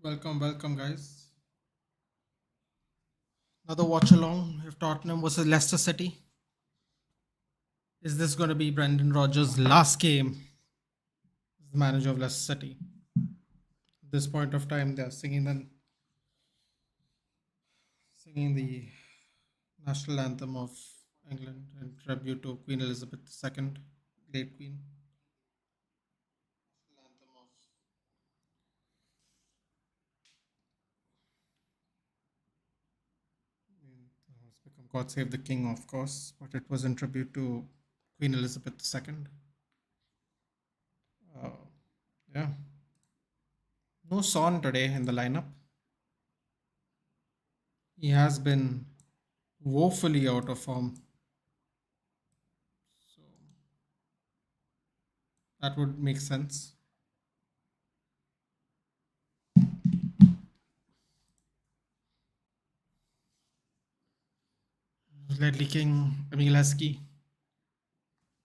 Welcome, guys. Another watch along. If Tottenham versus Leicester City, is this going to be Brendan Rodgers' last game as the manager of Leicester City? At this point of time, they're singing the national anthem of England in tribute to Queen Elizabeth II, late Queen. It's become God Save the King, of course, but it was in tribute to Queen Elizabeth II. Uh, yeah, no Son today in the lineup. He has been woefully out of form. So that would make sense. Ledley King, Emileski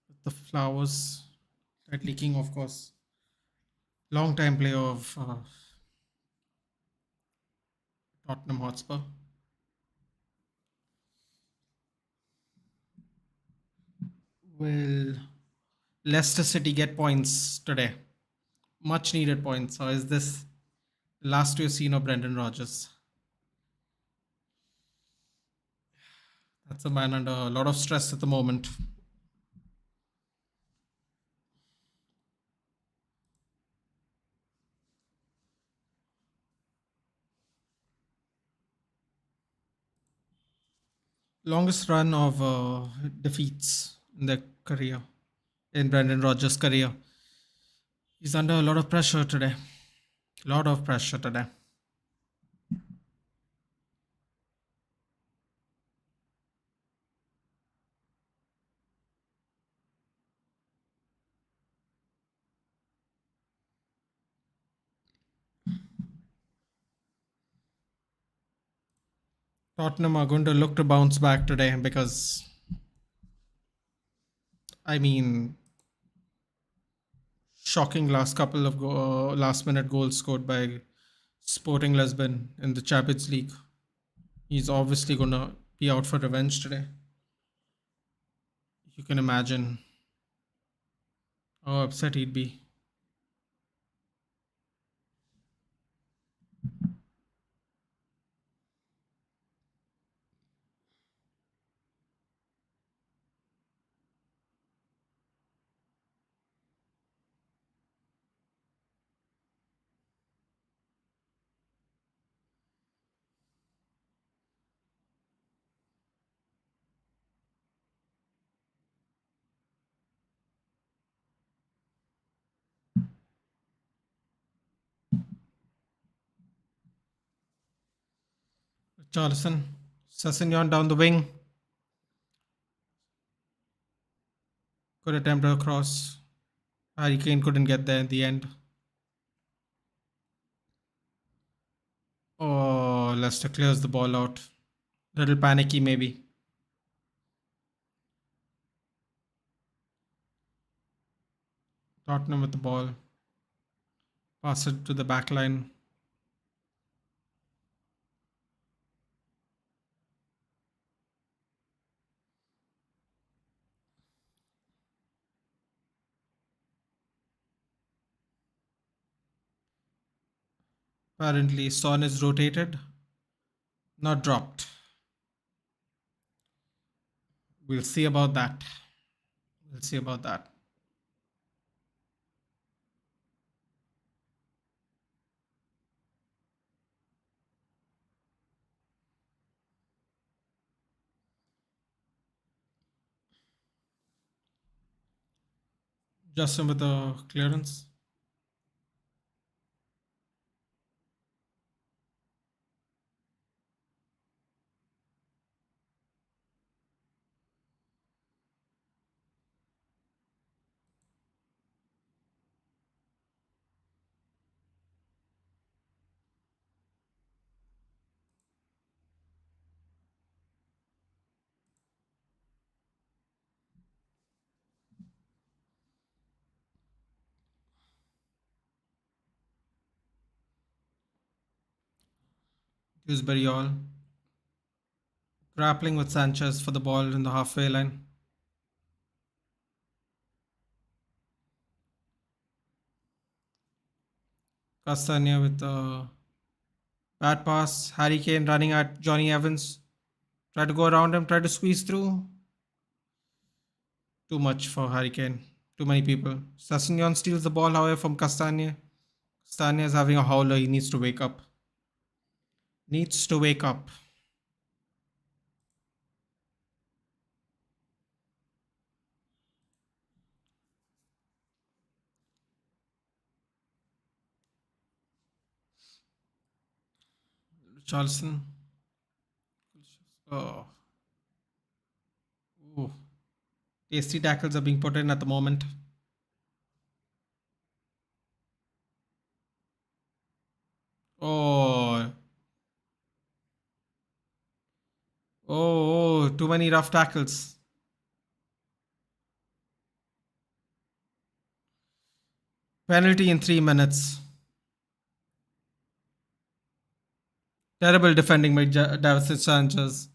with the flowers. Ledley King, of course, long time player of Tottenham Hotspur. Will Leicester City get points today? Much needed points. Or is this the last we've seen of Brendan Rodgers? That's a man under a lot of stress at the moment. Longest run of defeats in their career, in Brendan Rodgers' career. He's under a lot of pressure today. Lot of pressure today. Tottenham are going to look to bounce back today because, I mean, shocking last minute goals scored by Sporting Lisbon in the Champions League. He's obviously going to be out for revenge today. You can imagine how upset he'd be. Charlison, Sessignon down the wing. Could attempt a cross. Harry Kane couldn't get there in the end. Oh, Leicester clears the ball out. Little panicky, maybe. Tottenham with the ball. Pass it to the back line. Apparently, Son is rotated, not dropped. We'll see about that. We'll see about that. Justin with the clearance. All grappling with Sanchez for the ball in the halfway line. Castagna with the bad pass. Harry Kane running at Johnny Evans. Try to go around him, try to squeeze through. Too much for Harry Kane. Too many people. Sassignon steals the ball, however, from Castagna. Castagna is having a howler. He needs to wake up. Needs to wake up. Charleston. Oh. Ooh. Tasty tackles are being put in at the moment. Oh. Oh, too many rough tackles. Penalty in 3 minutes. Terrible defending by David Sanchez.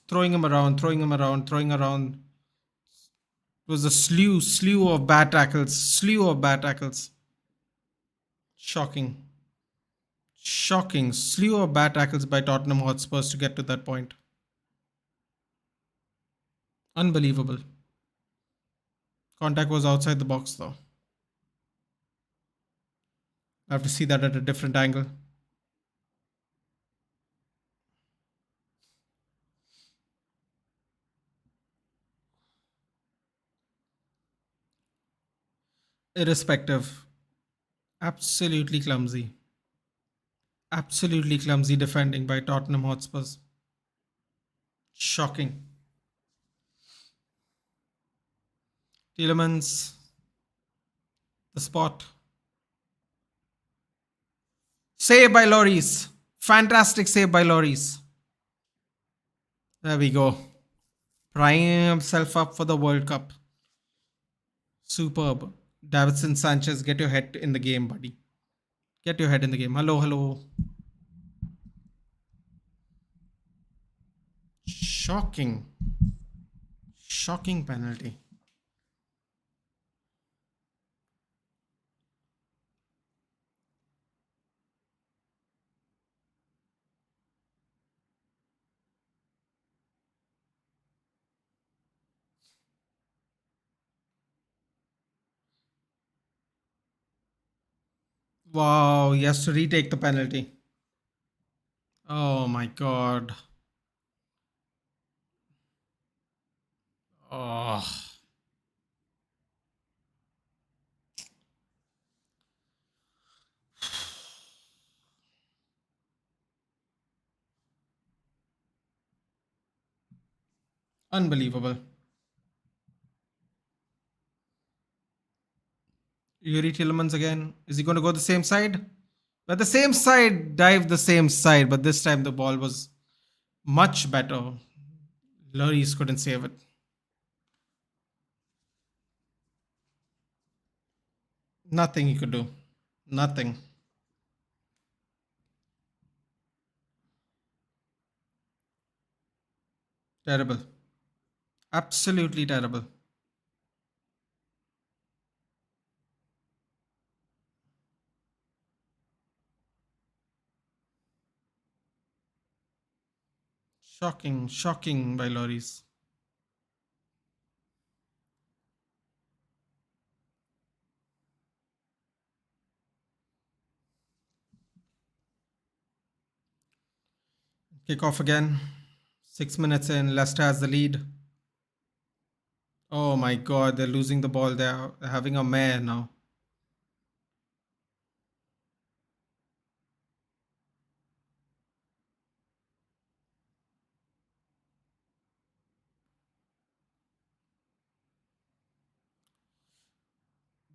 Throwing him around, throwing him around, throwing around. It was a slew of bad tackles. Slew of bad tackles. Shocking. Shocking. Slew of bad tackles by Tottenham Hotspurs to get to that point. Unbelievable. Contact was outside the box though. I have to see that at a different angle. Irrespective. Absolutely clumsy. Absolutely clumsy defending by Tottenham Hotspurs. Shocking. Tielemans, the spot. Save by Lloris. Fantastic save by Lloris. There we go. Priming himself up for the World Cup. Superb. Davidson Sanchez, get your head in the game, buddy. Get your head in the game. Hello, hello. Shocking. Shocking penalty. Wow, he has to retake the penalty. Oh my god. Oh, unbelievable. Yuri Tillemans again. Is he going to go the same side? But the same side, dive the same side, but this time the ball was much better. Lloris couldn't save it. Nothing he could do. Nothing. Terrible. Absolutely terrible. Shocking, shocking by Lloris. Kick off again. 6 minutes in, Leicester has the lead. Oh my god, they're losing the ball. They're having a mare now.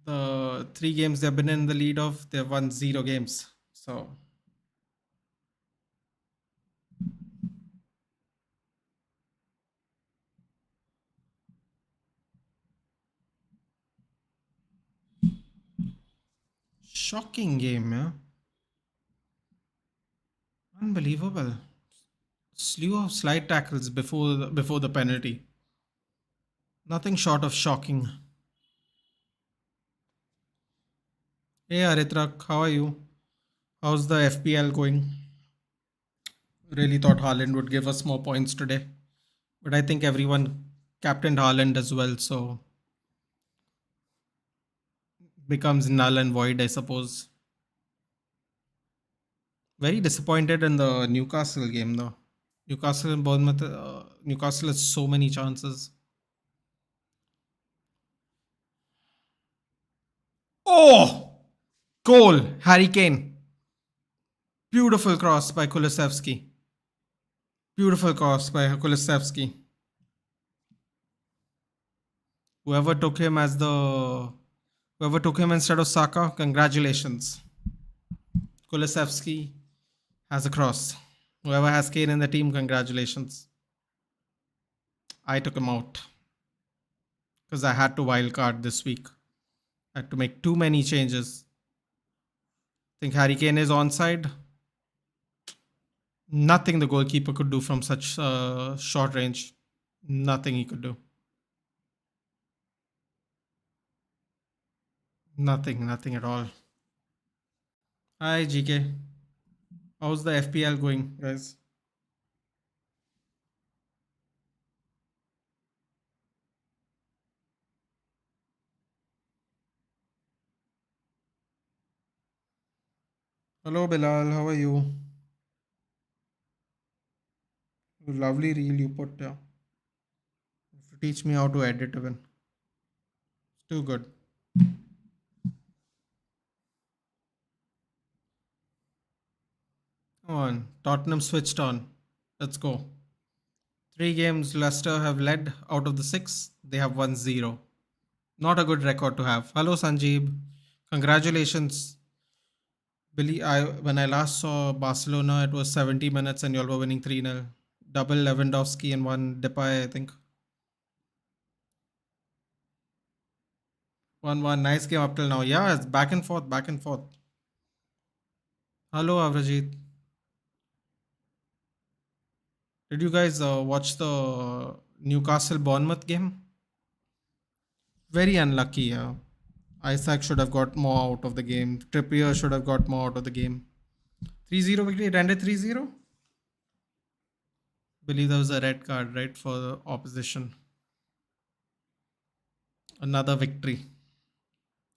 The 3 games they've been in the lead of, they've won 0 games. So shocking game, yeah. Unbelievable. Slew of slide tackles before the penalty. Nothing short of shocking. Hey Aritrak, how are you? How's the FPL going? Really thought Haaland would give us more points today. But I think everyone captained Haaland as well, so becomes null and void, I suppose. Very disappointed in the Newcastle game though. Newcastle and Bournemouth. Newcastle has so many chances. Oh, goal! Harry Kane. Beautiful cross by Kulusevski. Beautiful cross by Kulusevski. Whoever took him as the whoever took him instead of Saka, congratulations. Kulusevski has a cross. Whoever has Kane in the team, congratulations. I took him out because I had to wildcard this week. I had to make too many changes. Think Harry Kane is onside. Nothing the goalkeeper could do from such short range. Nothing he could do. Nothing at all. Hi GK. How's the FPL going, guys? Hello Bilal, how are you? Lovely reel you put there. To teach me how to edit even. Too good. Come on. Tottenham switched on. Let's go. 3 games Leicester have led out of the 6. They have won 0. Not a good record to have. Hello Sanjeev. Congratulations. Billy, when I last saw Barcelona, it was 70 minutes and you all were winning 3-0. Double Lewandowski and one Depay, I think. 1-1. Nice game up till now. Yeah, it's back and forth, back and forth. Hello, Avrajit. Did you guys watch the Newcastle Bournemouth game? Very unlucky. Yeah. Isaac should have got more out of the game. Trippier should have got more out of the game. 3-0 victory. It ended 3-0. Believe there was a red card, right, for the opposition. Another victory.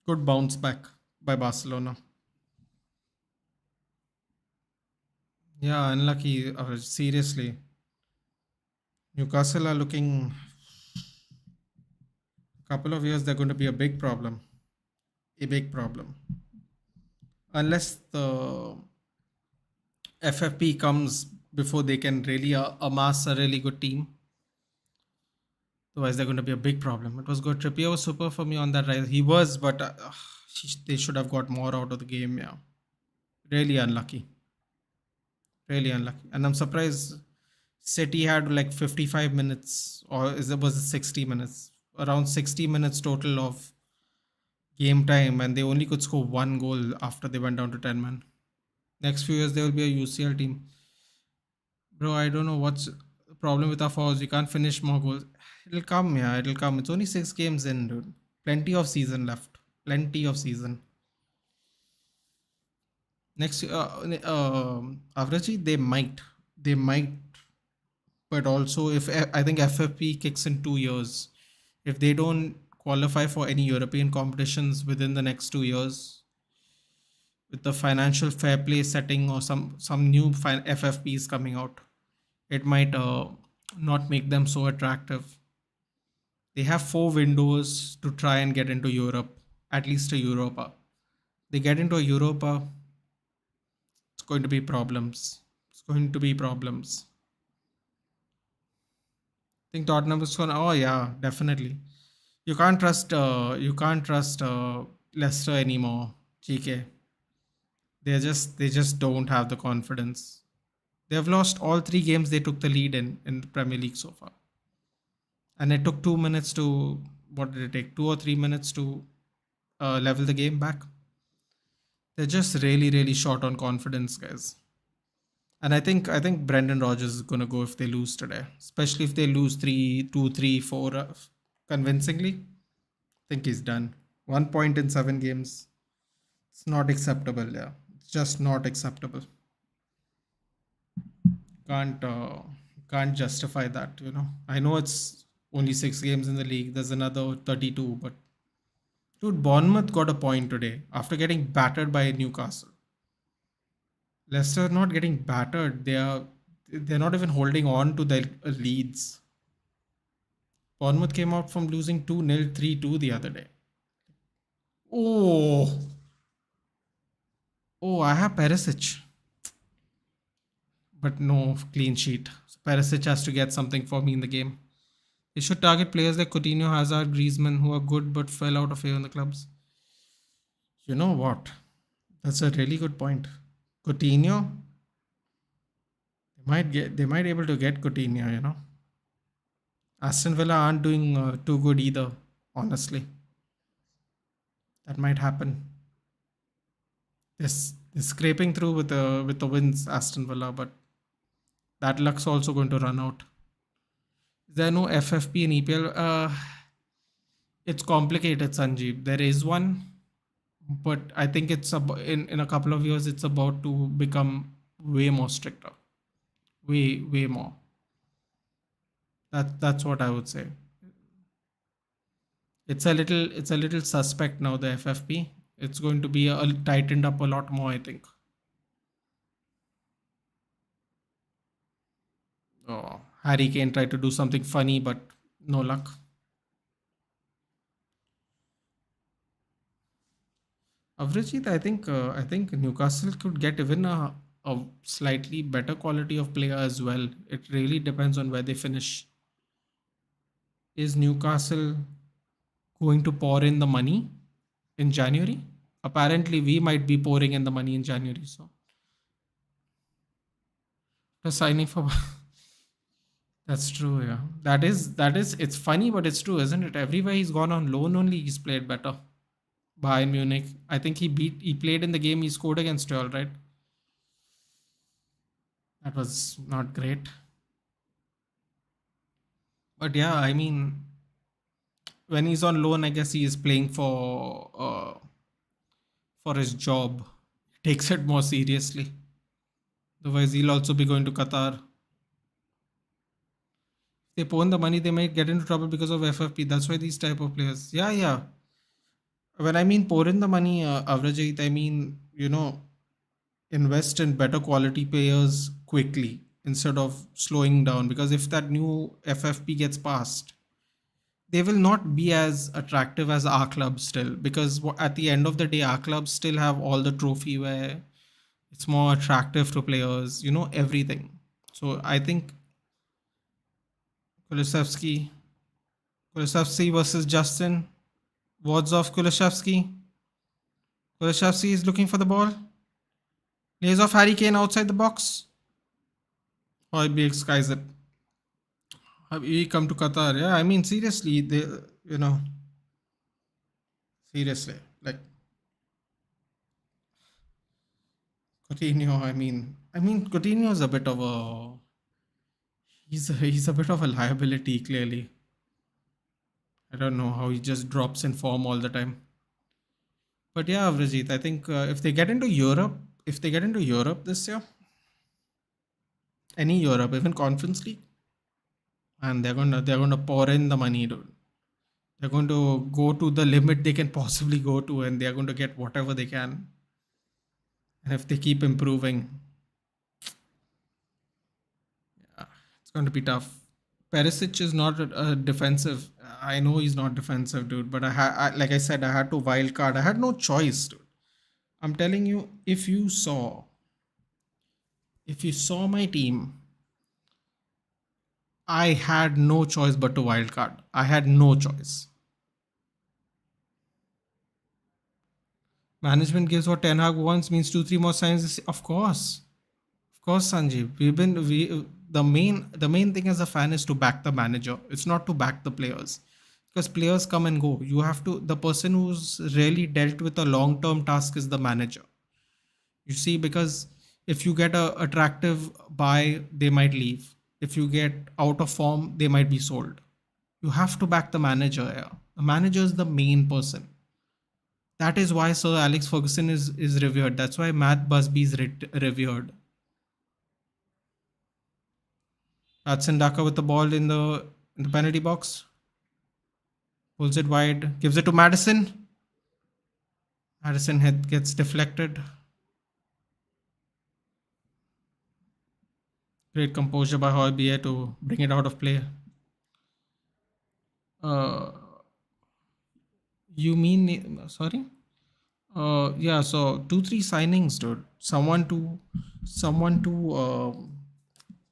Good bounce back by Barcelona. Yeah, unlucky. Seriously. Newcastle are looking. A couple of years, they're going to be a big problem. A big problem. Unless the FFP comes before they can really amass a really good team. Otherwise, they're going to be a big problem. It was good. Trippier was super for me on that rise. He was, but they should have got more out of the game. Yeah, really unlucky. Really unlucky. And I'm surprised City had like 55 minutes, or was it 60 minutes? Around 60 minutes total of game time, and they only could score one goal after they went down to 10 men. Next few years, there will be a UCL team. Bro, I don't know what's the problem with our forwards. We can't finish more goals. It'll come, yeah, it'll come. It's only 6 games in, dude. Plenty of season left. Plenty of season. Next, Avraji, they might, but also if I think FFP kicks in 2 years, if they don't qualify for any European competitions within the next 2 years, with the financial fair play setting or some new FFPs coming out, it might not make them so attractive. They have 4 windows to try and get into Europe, at least a Europa. They get into a Europa, it's going to be problems. It's going to be problems. I think Tottenham is gonna. Oh yeah, definitely. You can't trust. You can't trust Leicester anymore. GK. They just don't have the confidence. They have lost all 3 games they took the lead in the Premier League so far. And it took 2 minutes to, what did it take? 2 or 3 minutes to level the game back. They're just really, really short on confidence, guys. And I think Brendan Rodgers is gonna go if they lose today, especially if they lose 3-2, 3-4 convincingly. I think he's done. 1 point in 7 games. It's not acceptable. Yeah, it's just not acceptable. Can't can't justify that. I know it's only 6 games in the league. There's another 32, but dude, Bournemouth got a point today after getting battered by Newcastle. Leicester are not getting battered. They're not even holding on to their leads. Bournemouth came out from losing 2-0, 3-2 the other day. Oh, I have Perisic, but no clean sheet. So Perisic has to get something for me in the game. They should target players like Coutinho, Hazard, Griezmann, who are good but fell out of favor in the clubs. You know what? That's a really good point. Coutinho, they might able to get Coutinho. Aston Villa aren't doing too good either, honestly. That might happen. They're scraping through with the wins, Aston Villa, but that luck's also going to run out. Is there no FFP in EPL? It's complicated, Sanjeev. There is one, but I think in a couple of years it's about to become way more stricter, way more. That's what I would say. It's a little suspect now, the FFP. It's going to be tightened up a lot more, I think. Oh, Harry Kane tried to do something funny, but no luck. Avrijit, I think Newcastle could get even a slightly better quality of player as well. It really depends on where they finish. Is Newcastle going to pour in the money in January? Apparently, we might be pouring in the money in January. So, the signing for that's true. Yeah, that is. It's funny, but it's true, isn't it? Everywhere he's gone on loan only, he's played better. Bayern Munich. I think he played in the game he scored against Real, right? That was not great. But yeah, I mean, when he's on loan, I guess he is playing for his job. He takes it more seriously. Otherwise, he'll also be going to Qatar. If they pawn the money, they might get into trouble because of FFP. That's why these type of players. Yeah, yeah. When I mean pour in the money, average, I mean invest in better quality players quickly instead of slowing down. Because if that new FFP gets passed, they will not be as attractive as our clubs still. Because at the end of the day, our clubs still have all the trophy where it's more attractive to players. Everything. So I think Kulusevski, Kulusevski versus Justin. Wards off Kulusevski. Kulusevski is looking for the ball. Lays off Harry Kane outside the box. Højbjerg skies it. We come to Qatar. Yeah, I mean, seriously, you know, seriously, like Coutinho. I mean, Coutinho is a bit of a he's a bit of a liability. Clearly, I don't know how he just drops in form all the time. But yeah, Avrijit, I think if they get into Europe this year, any Europe, even Conference League, and they're gonna pour in the money, dude. They're going to go to the limit they can possibly go to, and they're going to get whatever they can. And if they keep improving, yeah, it's going to be tough. Perisic is not a defensive. I know he's not defensive, dude. But like I said, I had to wild card. I had no choice, dude. I'm telling you, if you saw my team, I had no choice but to wild card. I had no choice. Management gives what Ten Hag wants, means 2 3 more signs. Of course, Sanjeev. The main thing as a fan is to back the manager. It's not to back the players, because players come and go. You have to. The person who's really dealt with a long term task is the manager. You see, because If you get a attractive buy, they might leave. If you get out of form, they might be sold. You have to back the manager. Yeah. The manager is the main person. That is why Sir Alex Ferguson is revered. That's why Matt Busby is revered. Patson Daka with the ball in the penalty box. Pulls it wide. Gives it to Madison. Madison head gets deflected. Great composure by Højbjerg to bring it out of play. Uh, you mean sorry? Yeah. So 2-3 signings, dude. Someone to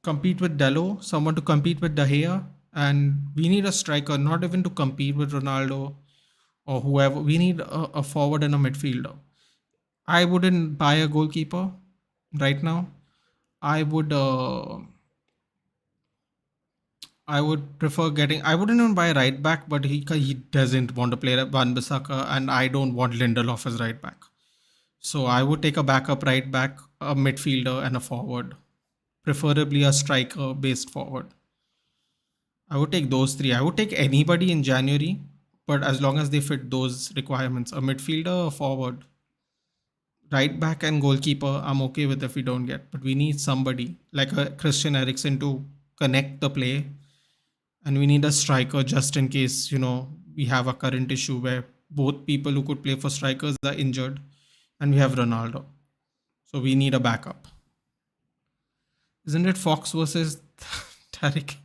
compete with Dello, someone to compete with De Gea, and we need a striker, not even to compete with Ronaldo or whoever. We need a forward and a midfielder. I wouldn't buy a goalkeeper right now. I would. I would prefer getting. I wouldn't even buy a right back, but he doesn't want to play Van Bissaka, and I don't want Lindelof as right back. So I would take a backup right back, a midfielder, and a forward, preferably a striker based forward. I would take those three. I would take anybody in January, but as long as they fit those requirements, a midfielder, a forward, right back, and goalkeeper, I'm okay with if we don't get. But we need somebody like a Christian Eriksen to connect the play, and we need a striker just in case we have a current issue where both people who could play for strikers are injured, and we have Ronaldo, so we need a backup. Isn't it Fox versus Tariq?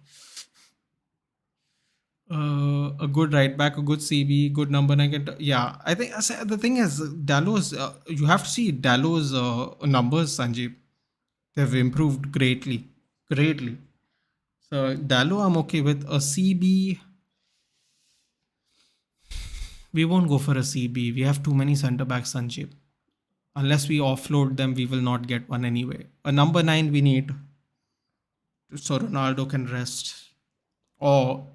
A good right back, a good CB, good number nine. Yeah, I think the thing is Dallo's. You have to see Dallo's numbers, Sanjeev. They've improved greatly, greatly. So Dallo, I'm okay with a CB. We won't go for a CB. We have too many centre backs, Sanjeev. Unless we offload them, we will not get one anyway. A number 9 we need, so Ronaldo can rest. Or,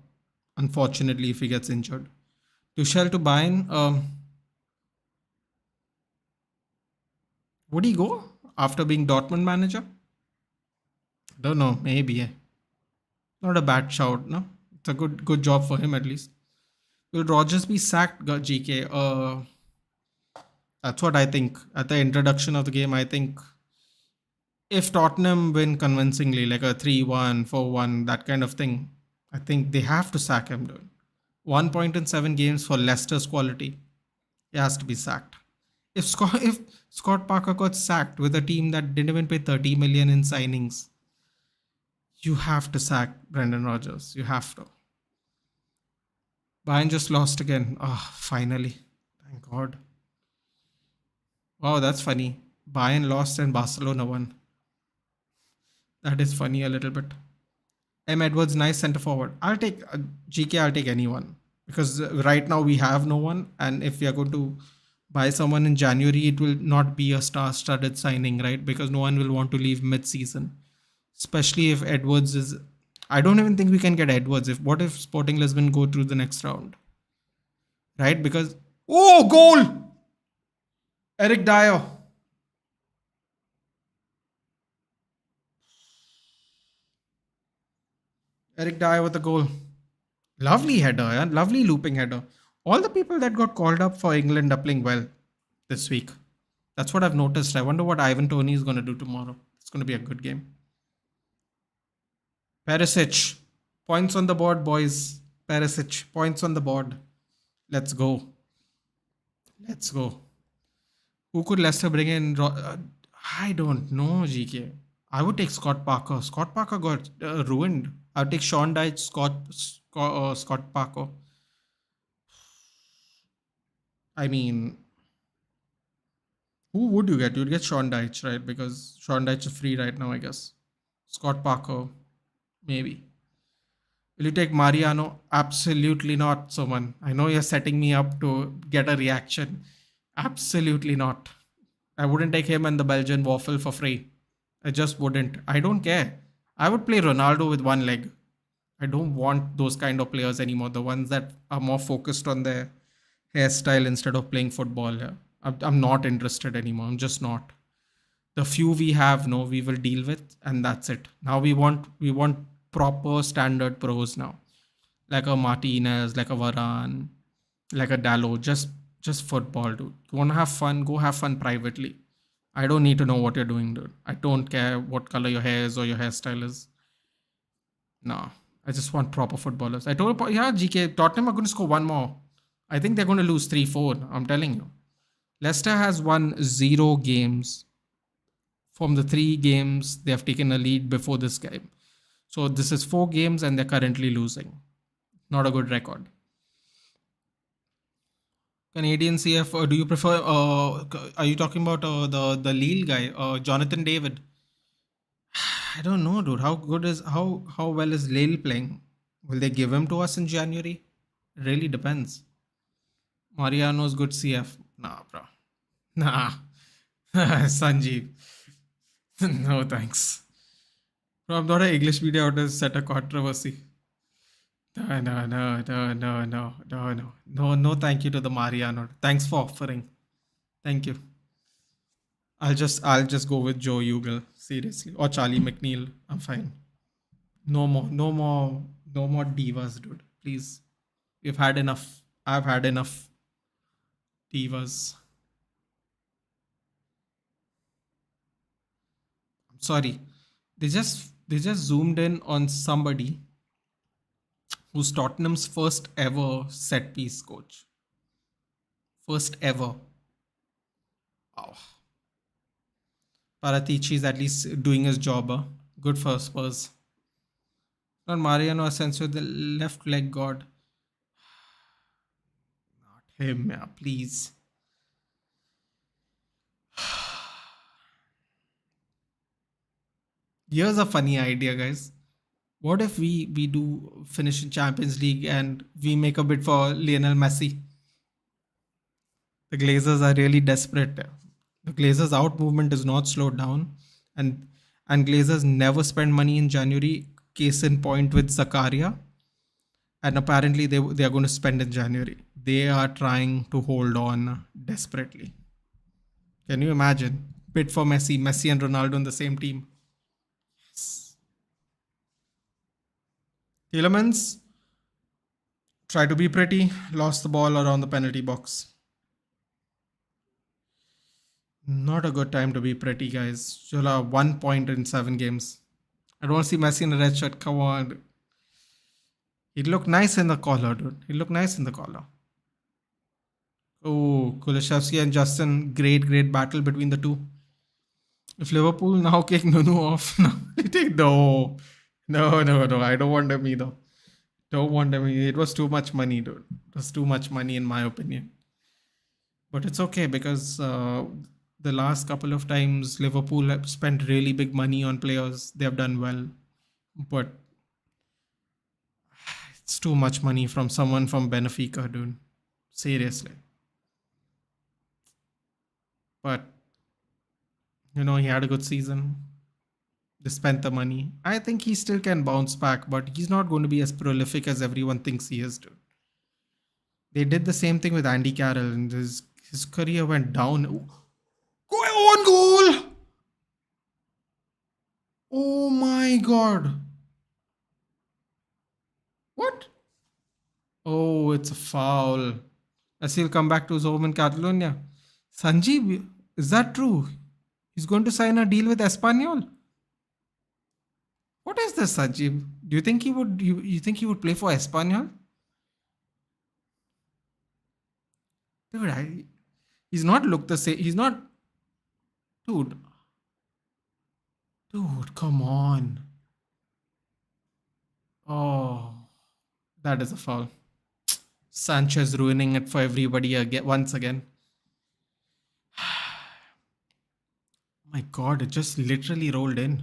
unfortunately, if he gets injured. Tuchel to Bayern. Would he go after being Dortmund manager? Don't know. Maybe. Not a bad shout, no? It's a good job for him at least. Will Rodgers be sacked, GK? That's what I think. At the introduction of the game, I think if Tottenham win convincingly, like a 3-1, 4-1, that kind of thing, I think they have to sack him, dude. 1 point in 7 games for Leicester's quality. He has to be sacked. If Scott Parker got sacked with a team that didn't even pay 30 million in signings, you have to sack Brendan Rodgers. You have to. Bayern just lost again. Oh, finally. Thank God. Wow, that's funny. Bayern lost and Barcelona won. That is funny a little bit. M. Edwards, nice centre forward. I'll take GK. I'll take anyone because right now we have no one, and if we are going to buy someone in January, it will not be a star-studded signing, right? Because no one will want to leave mid-season, especially if Edwards is. I don't even think we can get Edwards. What if Sporting Lisbon go through the next round, right? Because goal, Eric Dyer. Eric Dyer with a goal. Lovely header, yeah? Lovely looping header. All the people that got called up for England are playing well this week. That's what I've noticed. I wonder what Ivan Toney is going to do tomorrow. It's going to be a good game. Perisic. Points on the board, boys. Perisic. Points on the board. Let's go. Let's go. Who could Leicester bring in? I don't know, GK. I would take Scott Parker. Scott Parker got ruined. I would take Sean Dyche, Scott Parker. I mean, who would you get? You'd get Sean Dyche, right? Because Sean Dyche is free right now, I guess. Scott Parker, maybe. Will you take Mariano? Absolutely not, Soman. I know you're setting me up to get a reaction. Absolutely not. I wouldn't take him and the Belgian waffle for free. I just wouldn't. I don't care. I would play Ronaldo with one leg. I don't want those kind of players anymore. The ones that are more focused on their hairstyle instead of playing football. Yeah. I'm not interested anymore. I'm just not. The few we have, no, we will deal with, and that's it. Now we want proper standard pros now, like a Martinez, like a Varane, like a Dallo. Just football, dude. You want to have fun? Go have fun privately. I don't need to know what you're doing, dude. I don't care what color your hair is or your hairstyle is. No, I just want proper footballers. I told you, yeah, GK, Tottenham are going to score one more. I think they're going to lose 3-4. I'm telling you. Leicester has won 0 games from the 3 games they have taken a lead before this game. So this is 4 games and they're currently losing. Not a good record. Canadian CF, do you prefer? Are you talking about the Lille guy, Jonathan David? I don't know, dude. How well is Lille playing? Will they give him to us in January? It really depends. Mariano's good CF. Nah, bro. Nah. Sanjeev. No thanks. Bro, I'm not an English media out to set a controversy. No, no, no, no, no, no, no, no, no, no. Thank you to the Mariano. Thanks for offering. Thank you. I'll just go with Joe Ugal, seriously, or Charlie McNeil. I'm fine. No more, no more, no more divas, dude. Please, we've had enough. I've had enough divas. I'm sorry. They just zoomed in on somebody who's Tottenham's first ever set piece coach. First ever. Wow. Paratici's at least doing his job. Huh? Good for Spurs. Not Mariano Asensio, the left leg god. Not him, yeah, please. Here's a funny idea, guys. What if we do finish in Champions League and we make a bid for Lionel Messi? The Glazers are really desperate. The Glazers out movement is not slowed down, and Glazers never spend money in January. Case in point with Zakaria, and apparently they are going to spend in January. They are trying to hold on desperately. Can you imagine? Bid for Messi and Ronaldo in the same team. Yes. Tielemans tried to be pretty, lost the ball around the penalty box. Not a good time to be pretty, guys. Jola 1 point in 7 games. I don't want to see Messi in a red shirt. Come on. He looked nice in the collar, dude. He looked nice in the collar. Oh, Kulishevsky and Justin, great battle between the two. If Liverpool now kick Nunu off, no, no. I don't want them either. Don't want them. It was too much money, dude. It was too much money, in my opinion. But it's okay because the last couple of times Liverpool have spent really big money on players. They have done well, but it's too much money from someone from Benfica, dude. Seriously. But he had a good season. They spent the money. I think he still can bounce back, but he's not going to be as prolific as everyone thinks he is, dude. They did the same thing with Andy Carroll, and his career went down. Go on goal! Oh my god. What? Oh, it's a foul. As he'll come back to his home in Catalonia. Sanjeev, is that true? He's going to sign a deal with Espanyol. What is this, Sanjeev? Do you think he would? You think he would play for Espanyol? Dude, he's not looked the same. He's not. Dude. Dude, come on. Oh, that is a foul. Sanchez ruining it for everybody again, once again. My god, it just literally rolled in.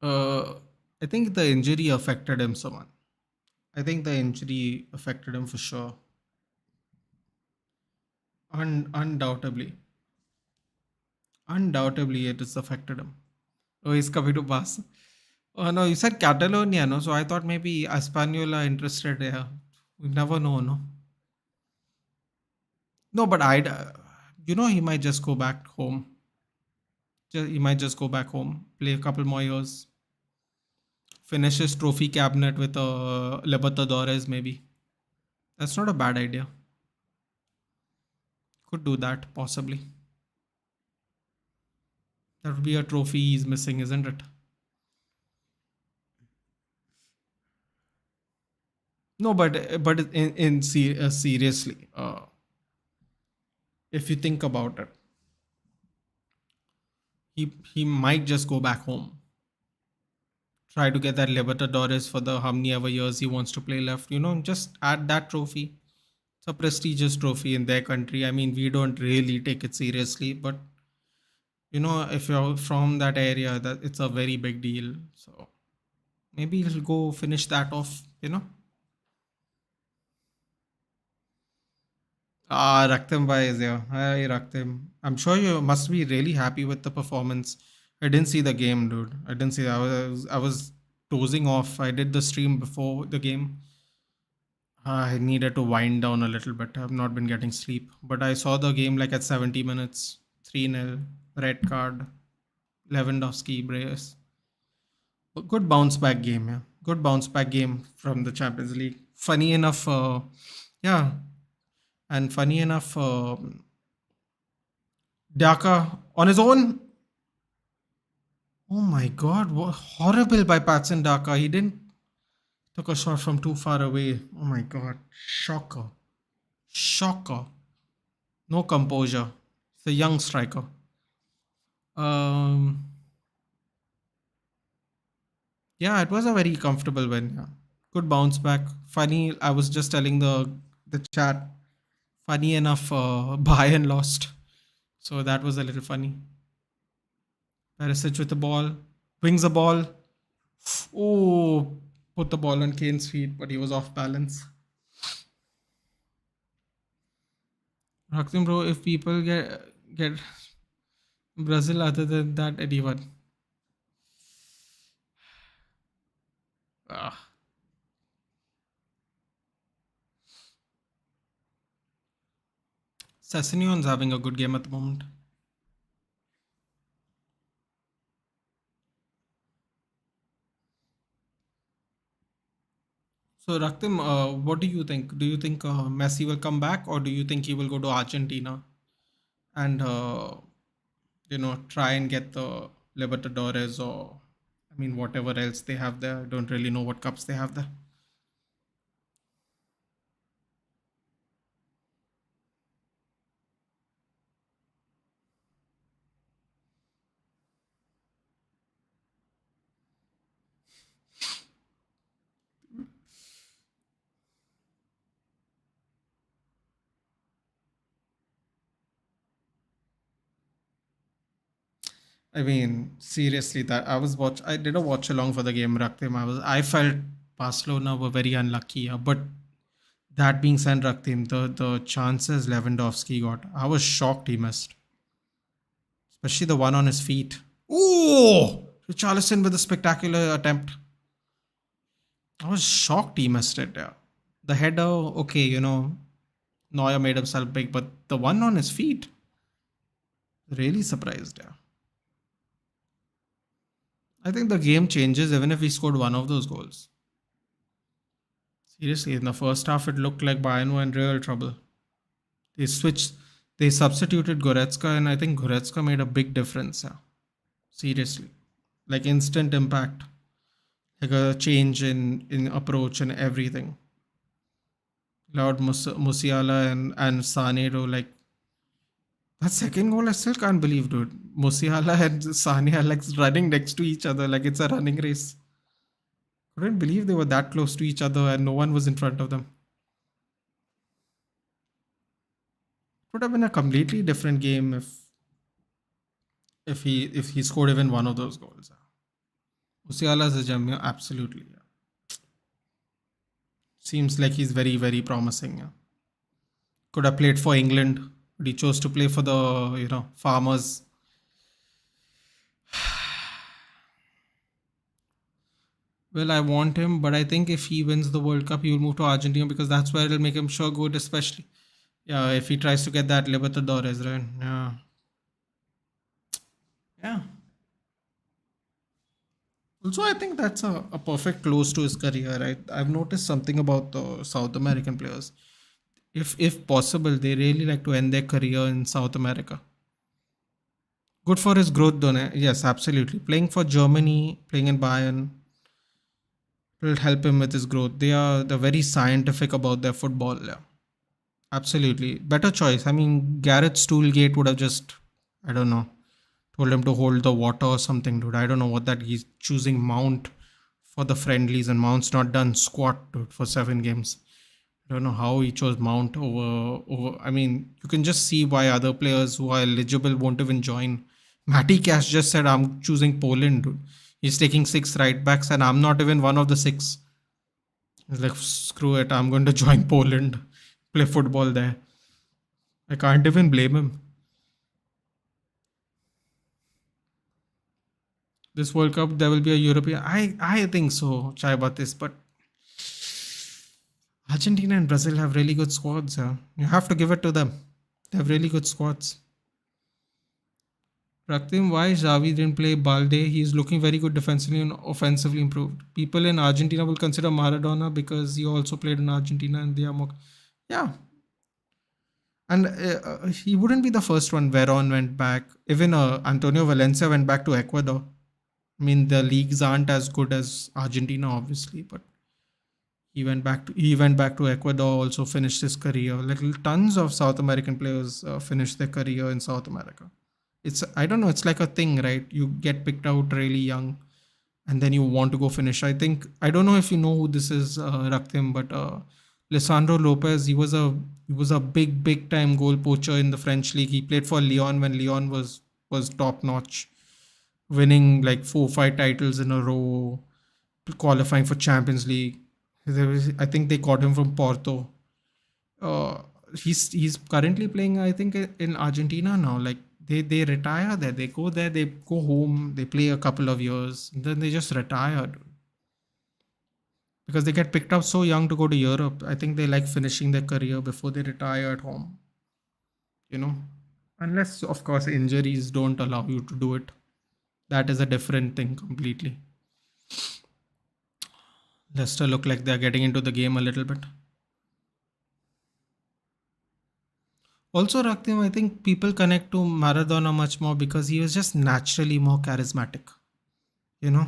I think the injury affected him, someone. I think the injury affected him for sure. Undoubtedly. Undoubtedly, it has affected him. Oh, he's coming to Barca. Oh, no, you said Catalonia, no? So I thought maybe Espanyol are interested there. We never know, no? No, but he might just go back home. He might just go back home, play a couple more years, finish his trophy cabinet with a Libertadores maybe. That's not a bad idea. Could do that possibly. That would be a trophy he's missing, isn't it? No, but seriously, if you think about it, he might just go back home, try to get that Libertadores for the how many ever years he wants to play left. Just add that trophy. It's a prestigious trophy in their country. I mean, we don't really take it seriously, but if you're from that area, that it's a very big deal. So maybe he'll go finish that off. Ah, Raktim bhai is here. Hi, Raktim. I'm sure you must be really happy with the performance. I didn't see the game, dude. I didn't see. I was dozing off. I did the stream before the game. I needed to wind down a little bit. I've not been getting sleep, but I saw the game like at 70 minutes, 3-0, red card, Lewandowski brace. But good bounce back game, yeah. Good bounce back game from the Champions League. Funny enough, yeah, and funny enough, Daka on his own. Oh my God! What horrible by Patson Daka. He didn't took a shot from too far away. Oh my God! Shocker! Shocker! No composure. It's a young striker. Um, yeah, it was a very comfortable win. Yeah. Good bounce back. Funny. I was just telling the chat. Funny enough, Bayern lost, so that was a little funny. Perisic with the ball, wings the ball. Oh, put the ball on Kane's feet, but he was off balance. Raktim bro, if people get Brazil other than that, anyone. Ah. Sessegnon's having a good game at the moment. So Raktim, what do you think? Do you think Messi will come back, or do you think he will go to Argentina and try and get the Libertadores, or I mean whatever else they have there? I don't really know what cups they have there. I mean, seriously, that I did a watch along for the game, Raktim. I felt Barcelona were very unlucky, but that being said, Raktim, the chances Lewandowski got, I was shocked he missed, especially the one on his feet. Oh, Richarlison with a spectacular attempt. I was shocked he missed it. Yeah. The header, okay, Neuer made himself big, but the one on his feet, really surprised. Yeah. I think the game changes even if he scored one of those goals. Seriously, in the first half, it looked like Bayern were in real trouble. They switched, they substituted Goretzka, and I think Goretzka made a big difference. Yeah. Seriously, like instant impact, like a change in approach and everything. Lord Musiala and Sanedo, like that second goal, I still can't believe, dude. Musiala and Sane are like running next to each other, like it's a running race. Couldn't believe they were that close to each other and no one was in front of them. It would have been a completely different game if he scored even one of those goals. Musiala's a gem, yeah, absolutely. Yeah. Seems like he's very, very promising. Yeah. Could have played for England, but he chose to play for the farmers. Well, I want him, but I think if he wins the World Cup, he will move to Argentina because that's where it'll make him sure good, especially if he tries to get that Libertadores, right? Yeah. Yeah. Also, I think that's a perfect close to his career, right? I've noticed something about the South American players. If possible, they really like to end their career in South America. Good for his growth, though. Yes, absolutely. Playing for Germany, playing in Bayern will help him with his growth. They're very scientific about their football. Yeah. Absolutely. Better choice. I mean, Gareth Stoolgate would have just, I don't know, told him to hold the water or something, dude. I don't know what that he's choosing Mount for the friendlies, and Mount's not done squat, dude, for 7 games. I don't know how he chose Mount over. I mean, you can just see why other players who are eligible won't even join. Matty Cash just said, "I'm choosing Poland, dude." He's taking 6 right backs, and I'm not even one of the 6. He's like, screw it, I'm going to join Poland, play football there. I can't even blame him. This World Cup, there will be a European. I think so, Chai Batis, but Argentina and Brazil have really good squads. Yeah. You have to give it to them. They have really good squads. Raktim, why Xavi didn't play Balde? He's looking very good defensively and offensively improved. People in Argentina will consider Maradona because he also played in Argentina and they are more. Yeah. And he wouldn't be the first one. Veron went back. Even Antonio Valencia went back to Ecuador. I mean, the leagues aren't as good as Argentina, obviously, but he went back to Ecuador. Also finished his career. Like tons of South American players finished their career in South America. It's I don't know. It's like a thing, right? You get picked out really young, and then you want to go finish. I think I don't know if you know who this is, Raktim, but Lisandro Lopez. He was a big time goal poacher in the French league. He played for Lyon when Lyon was top notch, winning like 4 5 titles in a row, qualifying for Champions League. I think they got him from Porto. Uh, he's currently playing, I think, in Argentina now. Like they retire there. They go there. They go home. They play a couple of years. Then they just retire because they get picked up so young to go to Europe. I think they like finishing their career before they retire at home. You know, unless of course injuries don't allow you to do it. That is a different thing completely. Leicester look like they're getting into the game a little bit. Also, Raktim, I think people connect to Maradona much more because he was just naturally more charismatic. You know?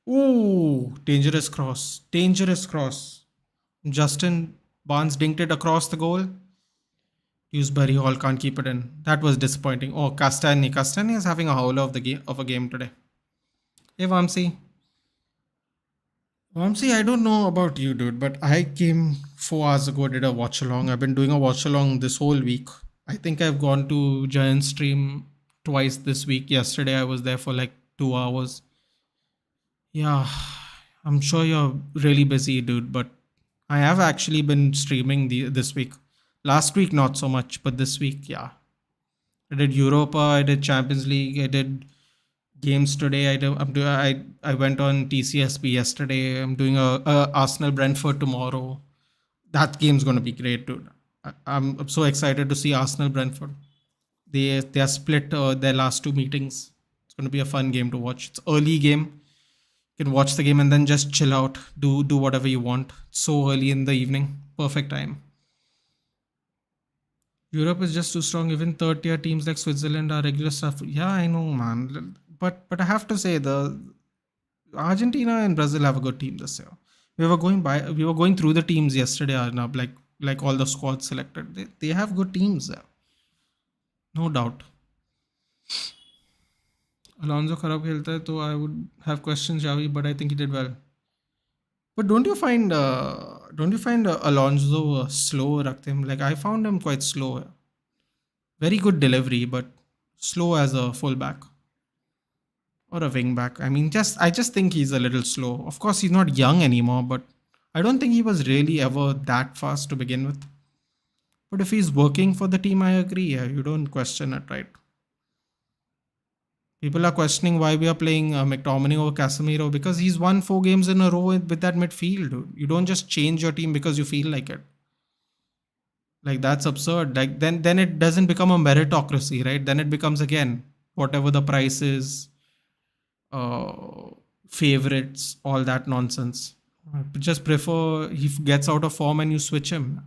Ooh, dangerous cross. Dangerous cross. Justin Barnes dinked it across the goal. Dewsbury Hall can't keep it in. That was disappointing. Oh, Castani. Castani is having a howler of a game today. Hey, Vamsi. Vamsi, I don't know about you, dude, but I came 4 hours ago, did a watch along. I've been doing a watch along this whole week. I think I've gone to Giant Stream twice this week. Yesterday, I was there for like 2 hours. Yeah, I'm sure you're really busy, dude, but I have actually been streaming this week. Last week, not so much, but this week, yeah. I did Europa, I did Champions League, I did games today. I went on TCSP yesterday. I'm doing a Arsenal Brentford tomorrow. That game's gonna be great, dude. I'm so excited to see Arsenal Brentford. They are split their last 2 meetings. It's gonna be a fun game to watch. It's early game. You can watch the game and then just chill out. Do whatever you want. So early in the evening, perfect time. Europe is just too strong. Even third tier teams like Switzerland are regular stuff. Yeah, I know, man. But I have to say the Argentina and Brazil have a good team this year. We were going through the teams yesterday, Arnab, like all the squads selected. They have good teams there, no doubt. Alonso खराब खेलता है तो I would have questions Xavi, but I think he did well. But don't you find Alonso slow, Raktim? Like I found him quite slow. Very good delivery, but slow as a fullback or a wing back. I mean, I just think he's a little slow. Of course, he's not young anymore, but I don't think he was really ever that fast to begin with. But if he's working for the team, I agree. Yeah, you don't question it, right? People are questioning why we are playing McTominay over Casemiro because he's won 4 games in a row with that midfield, dude. You don't just change your team because you feel like it. Like that's absurd. Like then it doesn't become a meritocracy, right? Then it becomes again. whatever the price is, uh, favorites, all that nonsense. I just prefer he gets out of form and you switch him.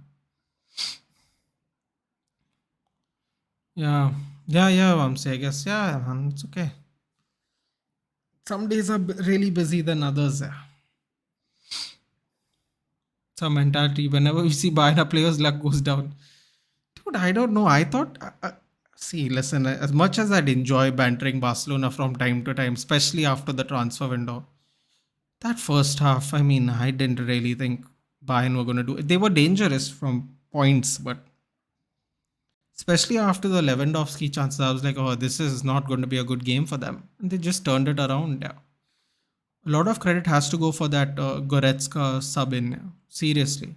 Yeah, yeah, Vamsi, I guess. Yeah, man, it's okay. Some days are really busy than others. Yeah. Some mentality. Whenever we see Bayern, a player's luck goes down. Dude, I don't know. I thought. See, listen, as much as I'd enjoy bantering Barcelona from time to time, especially after the transfer window, that first half, I mean, I didn't really think Bayern were going to do it. They were dangerous from points, but especially after the Lewandowski chances, I was like, oh, this is not going to be a good game for them. And they just turned it around. Yeah. A lot of credit has to go for that Goretzka sub in. Yeah. Seriously.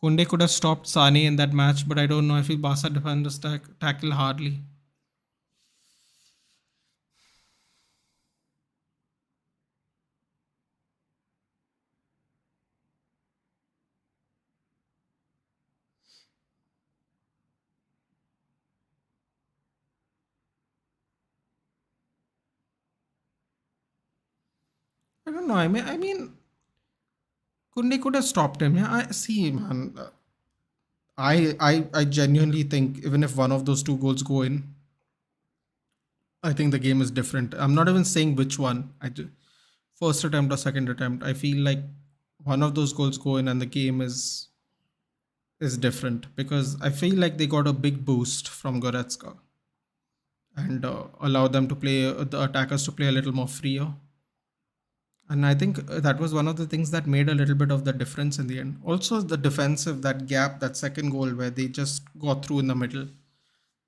Kunde could have stopped Sane in that match, but I don't know if Barca defenders tackle hardly. I don't know. I mean, Kunde could have stopped him. Yeah, I see, man. I genuinely think even if one of those two goals go in, I think the game is different. I'm not even saying which one. First attempt or second attempt. I feel like one of those goals go in and the game is different because I feel like they got a big boost from Goretzka and allow them to play the attackers to play a little more freer. And I think that was one of the things that made a little bit of the difference in the end. Also, the defensive, that gap, that second goal where they just got through in the middle,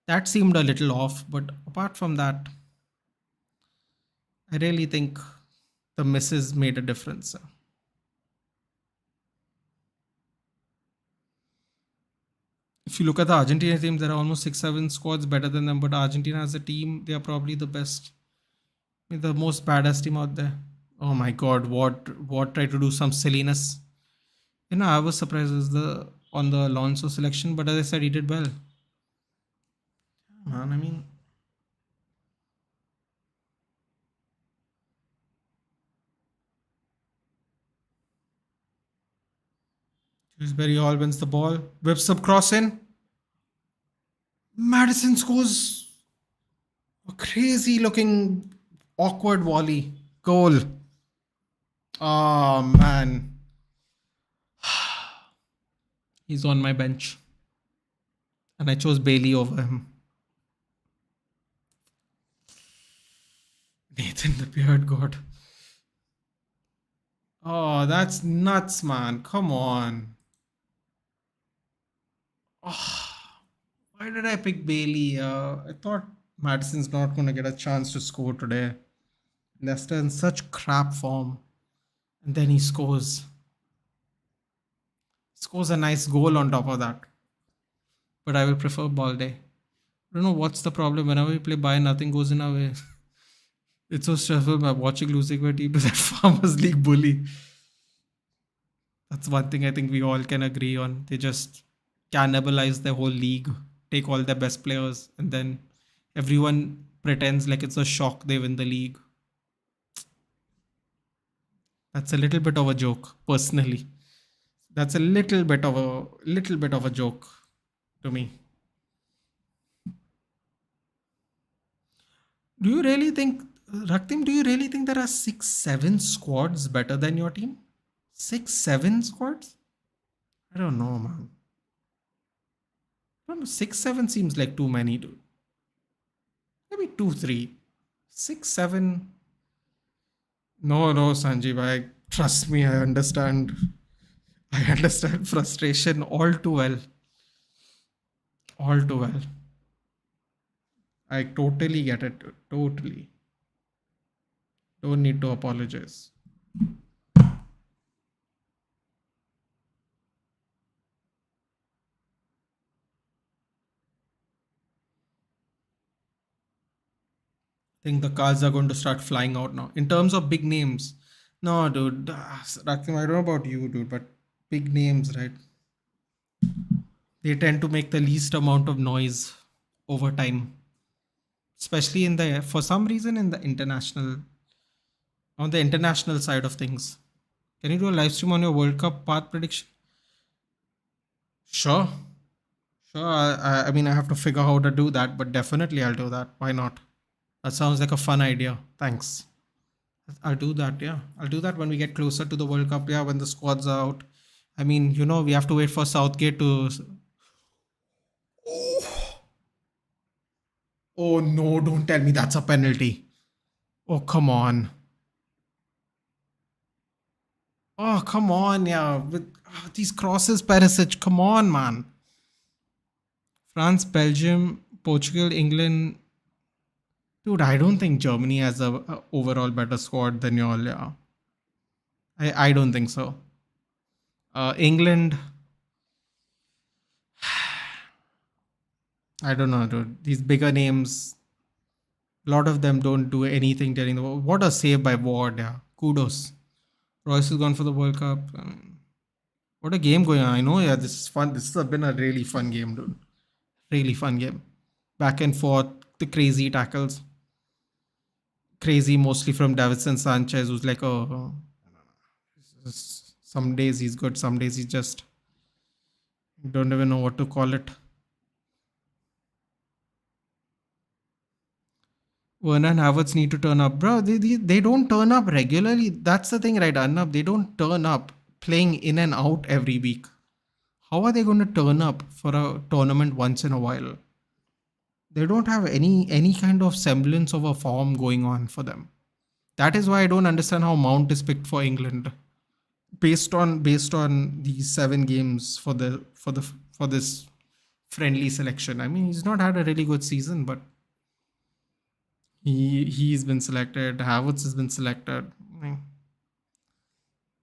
that seemed a little off. But apart from that, I really think the misses made a difference. If you look at the Argentina team, there are almost 6, 7 squads better than them. But Argentina as a team, they are probably the best, the most badass team out there. Oh my God, what tried to do some silliness. I was surprised as the on the Alonso selection, but as I said, he did well. Man, I mean, Dewsbury all wins the ball, whips up cross in. Madison scores a crazy looking awkward volley goal. Oh man, he's on my bench, and I chose Bailey over him. Nathan the Beard God. Oh, that's nuts, man. Come on. Oh, why did I pick Bailey? I thought Madison's not going to get a chance to score today. Leicester in such crap form. And then he scores. Scores a nice goal on top of that. But I will prefer Balde. I don't know what's the problem. Whenever we play by, nothing goes in our way. It's so stressful by watching losing my team to that Farmers League bully. That's one thing I think we all can agree on. They just cannibalize the whole league, take all their best players, and then everyone pretends like it's a shock they win the league. That's a little bit of a joke, personally. That's a little bit of a joke to me. Do you really think, Raktim? Do you really think there are 6, 7 squads better than your team? 6, 7 squads? I don't know, man. I don't know. 6, 7 seems like too many, dude. Maybe 2, 3, 6, 7. No, Sanjeev. Trust me. I understand. I understand frustration all too well. All too well. I totally get it. Totally. Don't need to apologize. I think the cards are going to start flying out now. In terms of big names, no, dude. Rakim, I don't know about you, dude, but big names, right? They tend to make the least amount of noise over time, especially in the for some reason in the international on the international side of things. Can you do a live stream on your World Cup path prediction? Sure, sure. I mean, I have to figure out how to do that, but definitely I'll do that. Why not? That sounds like a fun idea. Thanks. I'll do that. Yeah, I'll do that when we get closer to the World Cup. Yeah, when the squads are out. I mean, we have to wait for Southgate to. Oh no! Don't tell me that's a penalty. Oh come on. Oh come on, yeah. With these crosses, Perisic. Come on, man. France, Belgium, Portugal, England. Dude, I don't think Germany has a overall better squad than y'all. Yeah, I don't think so. England. I don't know, dude. These bigger names, a lot of them don't do anything during the World. What a save by Ward, yeah. Kudos. Royce is gone for the World Cup. What a game going on. I know, yeah, this is fun. This has been a really fun game, dude. Really fun game. Back and forth, the crazy tackles. Crazy mostly from Davidson Sanchez, who's like, oh, some days he's good, some days he just don't even know what to call it. Werner and Havertz need to turn up. Bro, they don't turn up regularly. That's the thing, right, Arnab? They don't turn up playing in and out every week. How are they going to turn up for a tournament once in a while? They don't have any kind of semblance of a form going on for them. That is why I don't understand how Mount is picked for England. Based on these 7 games for this friendly selection. I mean, he's not had a really good season, but he's been selected. Havertz has been selected.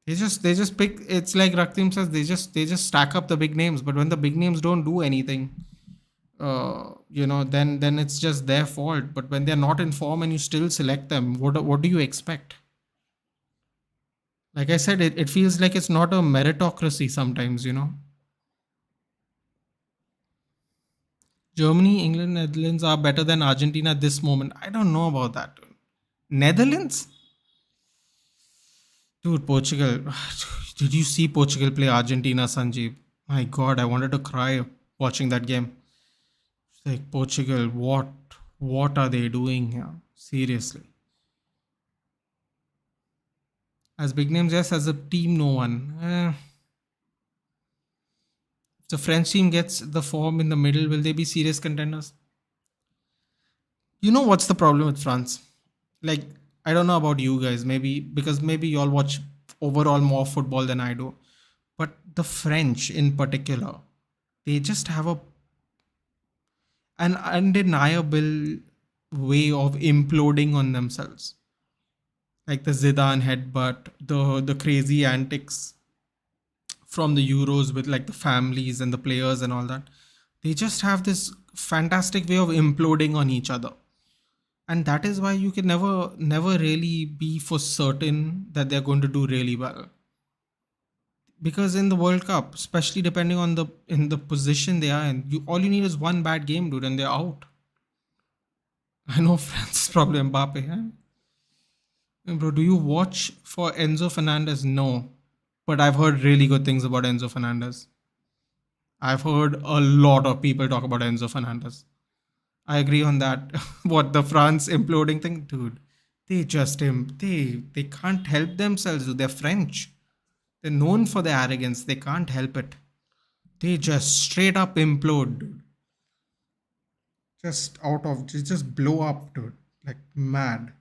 They just pick. It's like Raktim says. They just stack up the big names. But when the big names don't do anything, then it's just their fault. But when they're not in form and you still select them, what do you expect? Like I said, it feels like it's not a meritocracy sometimes. Germany, England, Netherlands are better than Argentina at this moment. I don't know about that. Netherlands? Dude, Portugal. Did you see Portugal play Argentina, Sanjeev? My God, I wanted to cry watching that game. It's like Portugal, what are they doing here? Seriously. As big names, yes. As a team, no one. If the French team gets the form in the middle, will they be serious contenders? You know what's the problem with France? Like, I don't know about you guys, maybe because maybe y'all watch overall more football than I do. But the French in particular, they just have an undeniable way of imploding on themselves. Like the Zidane headbutt, the crazy antics from the Euros with like the families and the players and all that. They just have this fantastic way of imploding on each other. And that is why you can never really be for certain that they're going to do really well. Because in the World Cup, especially depending on the position they are in, all you need is one bad game, dude, and they're out. I know France is probably Mbappe. Bro, do you watch for Enzo Fernandez? No. But I've heard really good things about Enzo Fernandez. I've heard a lot of people talk about Enzo Fernandez. I agree on that. What the France imploding thing, dude? They can't help themselves. Dude. They're French. They're known for their arrogance. They can't help it. They just straight up implode, dude. Just blow up, dude. Like mad.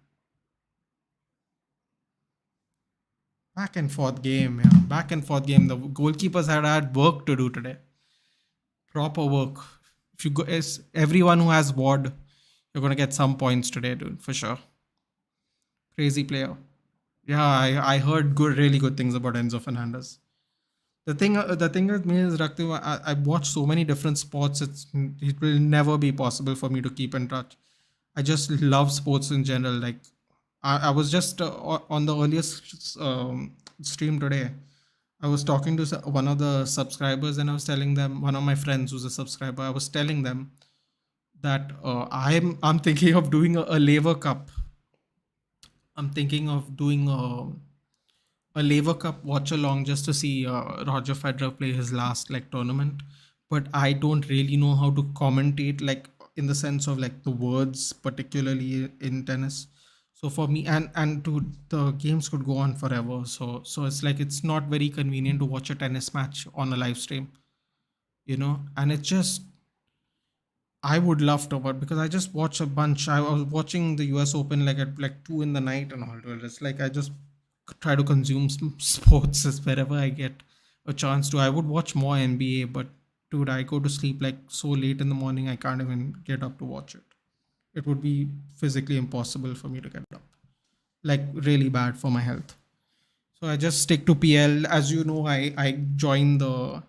Back and forth game, yeah. Back and forth game. The goalkeepers had work to do today. Proper work. If you go, as everyone who has Ward, you're gonna get some points today, dude, for sure. Crazy player. Yeah, I heard really good things about Enzo Fernandez. The thing with me is, Raktiv, I watch so many different sports. It will never be possible for me to keep in touch. I just love sports in general. Like I was just on the earliest stream today. I was talking to one of the subscribers, and I was telling them, one of my friends who's a subscriber, I was telling them that I'm thinking of doing a Laver Cup. I'm thinking of doing a Laver Cup watch along just to see Roger Federer play his last like tournament. But I don't really know how to commentate, like in the sense of like the words, particularly in tennis. So for me, and to the games could go on forever. So it's like it's not very convenient to watch a tennis match on a live stream, and it's just I would love to, but because I just watch a bunch. I was watching the US Open like at like 2 in the night and all. Dude. It's like I just try to consume some sports as wherever I get a chance to. I would watch more NBA, but dude, I go to sleep like so late in the morning. I can't even get up to watch it. It would be physically impossible for me to get up. Like really bad for my health. So I just stick to PL. As you know, I joined the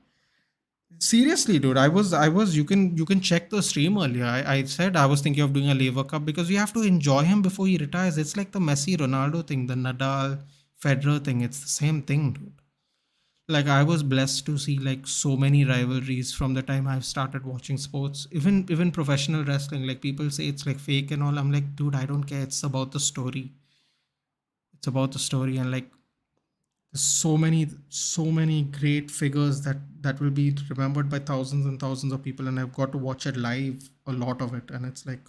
seriously, dude. You can check the stream earlier. I said I was thinking of doing a Laver Cup because you have to enjoy him before he retires. It's like the Messi Ronaldo thing, the Nadal Federer thing. It's the same thing, dude. Like I was blessed to see like so many rivalries from the time I've started watching sports. Even professional wrestling. Like people say it's like fake and all. I'm like, dude, I don't care. It's about the story. It's about the story and like there's so many great figures that will be remembered by thousands and thousands of people, and I've got to watch it live, a lot of it, and it's like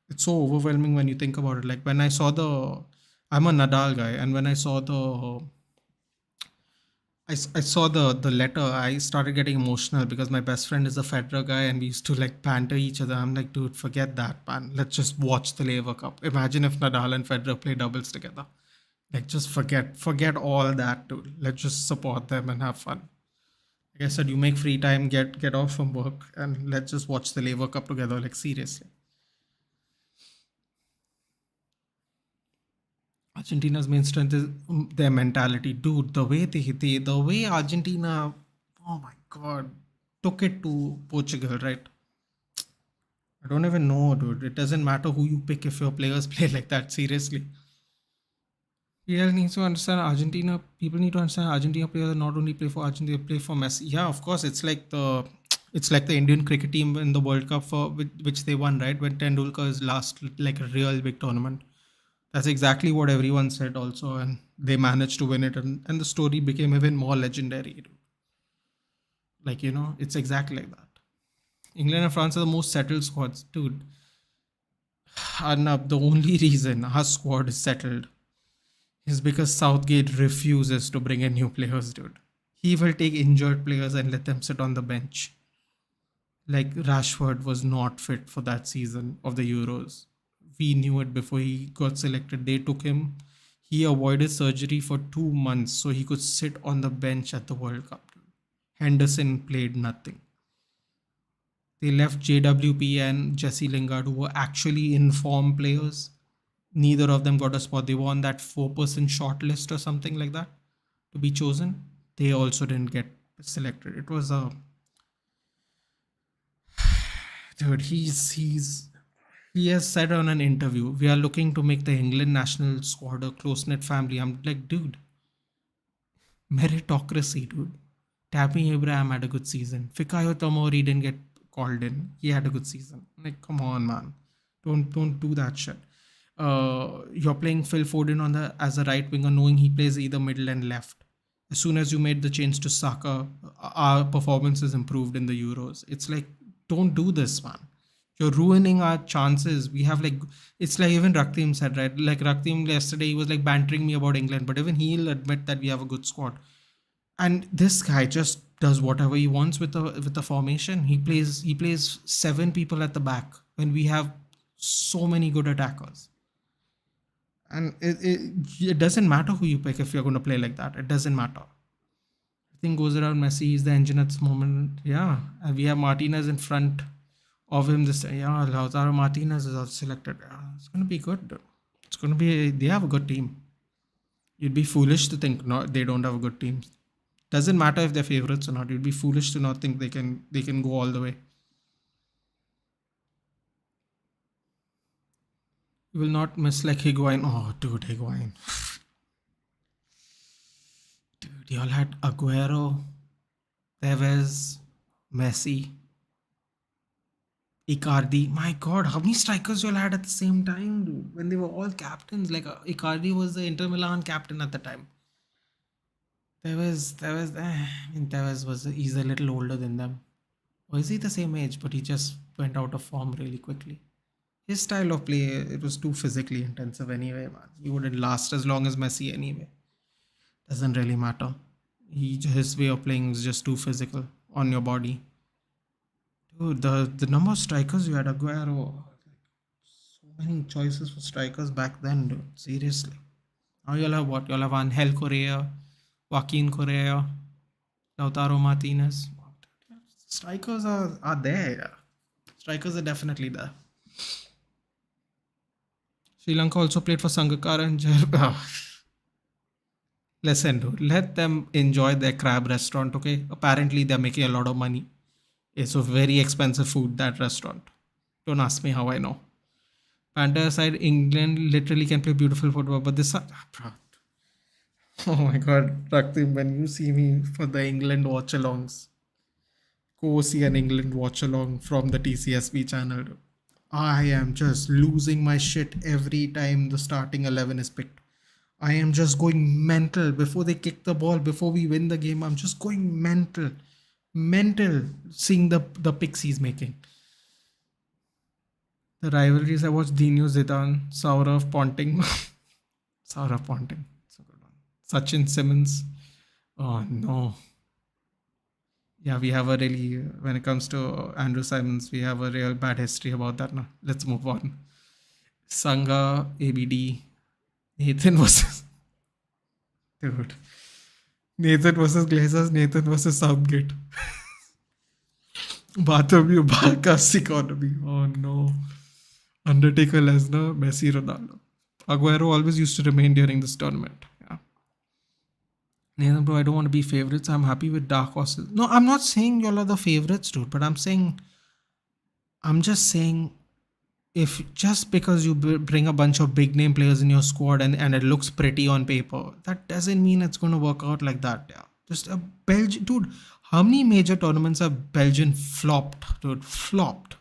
it's so overwhelming when you think about it. Like when I saw the I'm a Nadal guy, and when I saw I saw the letter, I started getting emotional because my best friend is a Federer guy, and we used to like banter each other. I'm like, dude, forget that, man. Let's just watch the Laver Cup. Imagine if Nadal and Federer play doubles together. Like just forget all that, dude. Let's just support them and have fun. Like I said, you make free time, get off from work, and let's just watch the Laver Cup together. Like seriously, Argentina's main strength is their mentality, dude. The way Argentina, oh my god, took it to Portugal, right? I don't even know, dude. It doesn't matter who you pick if your players play like that. Seriously. PL needs to understand Argentina. People need to understand Argentina players not only play for Argentina, they play for Messi. Yeah, of course, it's like the Indian cricket team in the World Cup for which they won, right? When Tendulkar's last like a real big tournament. That's exactly what everyone said also, and they managed to win it, and the story became even more legendary. Like it's exactly like that. England and France are the most settled squads, dude. Arnab, the only reason our squad is settled is because Southgate refuses to bring in new players, dude. He will take injured players and let them sit on the bench. Like Rashford was not fit for that season of the Euros. We knew it before he got selected. They took him. He avoided surgery for 2 months so he could sit on the bench at the World Cup. Henderson played nothing. They left JWP and Jesse Lingard, who were actually informed players. Neither of them got a spot. They were on that 4% short list or something like that to be chosen. They also didn't get selected. It was a dude. He has said on an interview, "We are looking to make the England national squad a close knit family." I'm like, dude, meritocracy, dude. Tammy Abraham had a good season. Fikayo Tomori didn't get called in. He had a good season. Like, come on, man. Don't do that shit. You're playing Phil Foden on the as a right winger, knowing he plays either middle and left. As soon as you made the change to Saka, our performances improved in the Euros. It's like, don't do this, man. You're ruining our chances. We have like, it's like even Raktim said, right? Like Raktim yesterday, he was like bantering me about England, but even he'll admit that we have a good squad. And this guy just does whatever he wants with the formation. He plays seven people at the back when we have so many good attackers. And it doesn't matter who you pick if you're going to play like that. It doesn't matter. Everything goes around Messi. He's the engine at this moment. Yeah, and we have Martinez in front of him. This yeah, Lautaro Martinez is also selected. Yeah, it's going to be good. It's going to be. They have a good team. You'd be foolish to think no, they don't have a good team. Doesn't matter if they're favorites or not. You'd be foolish to not think they can go all the way. You will not miss like Higuain. Oh, dude, Higuain. Dude, y'all had Aguero, Tevez, Messi, Icardi. My God, how many strikers y'all had at the same time, dude? When they were all captains, like Icardi was the Inter Milan captain at the time. Tevez was he's a little older than them. Or is he the same age? But he just went out of form really quickly. His style of play, it was too physically intensive anyway, man. He wouldn't last as long as Messi anyway. Doesn't really matter. His way of playing is just too physical on your body. Dude, the number of strikers you had, Aguero, so many choices for strikers back then, dude. Seriously. Now you'll have what? You'll have Angel Correa, Joaquin Correa, Lautaro Martinez. Strikers are there. Yeah. Strikers are definitely there. Sri Lanka also played for Sangakkara and Listen, dude, let them enjoy their crab restaurant, okay? Apparently, they're making a lot of money. It's a very expensive food, that restaurant. Don't ask me how I know. Panda aside, England literally can play beautiful football, but this. Oh my god, Raktim, when you see me for the England watch-alongs, go see an England watch-along from the TCSB channel. I am just losing my shit every time the starting 11 is picked. I am just going mental before they kick the ball, before we win the game. I'm just going mental. Mental seeing the picks he's making. The rivalries I watched Dino Zidane, Saurav Ponting. Saurav Ponting. It's a good one. Sachin Simmons. Oh no. Yeah, we have a really, when it comes to Andrew Simons, we have a real bad history about that now. Let's move on. Sangha, ABD, Nathan versus. Dude. Nathan versus Glazers, Nathan versus Southgate. Bartholomew Barca's economy. Oh no. Undertaker, Lesnar, Messi, Ronaldo. Aguero always used to remain during this tournament. Yeah. Nathan, bro, I don't want to be favorites. I'm happy with dark horses. No, I'm not saying y'all are the favorites, dude, but I'm just saying, if just because you bring a bunch of big name players in your squad and it looks pretty on paper, that doesn't mean it's going to work out like that. Yeah. Just a Belgian, dude, how many major tournaments have Belgian flopped, dude? Flopped.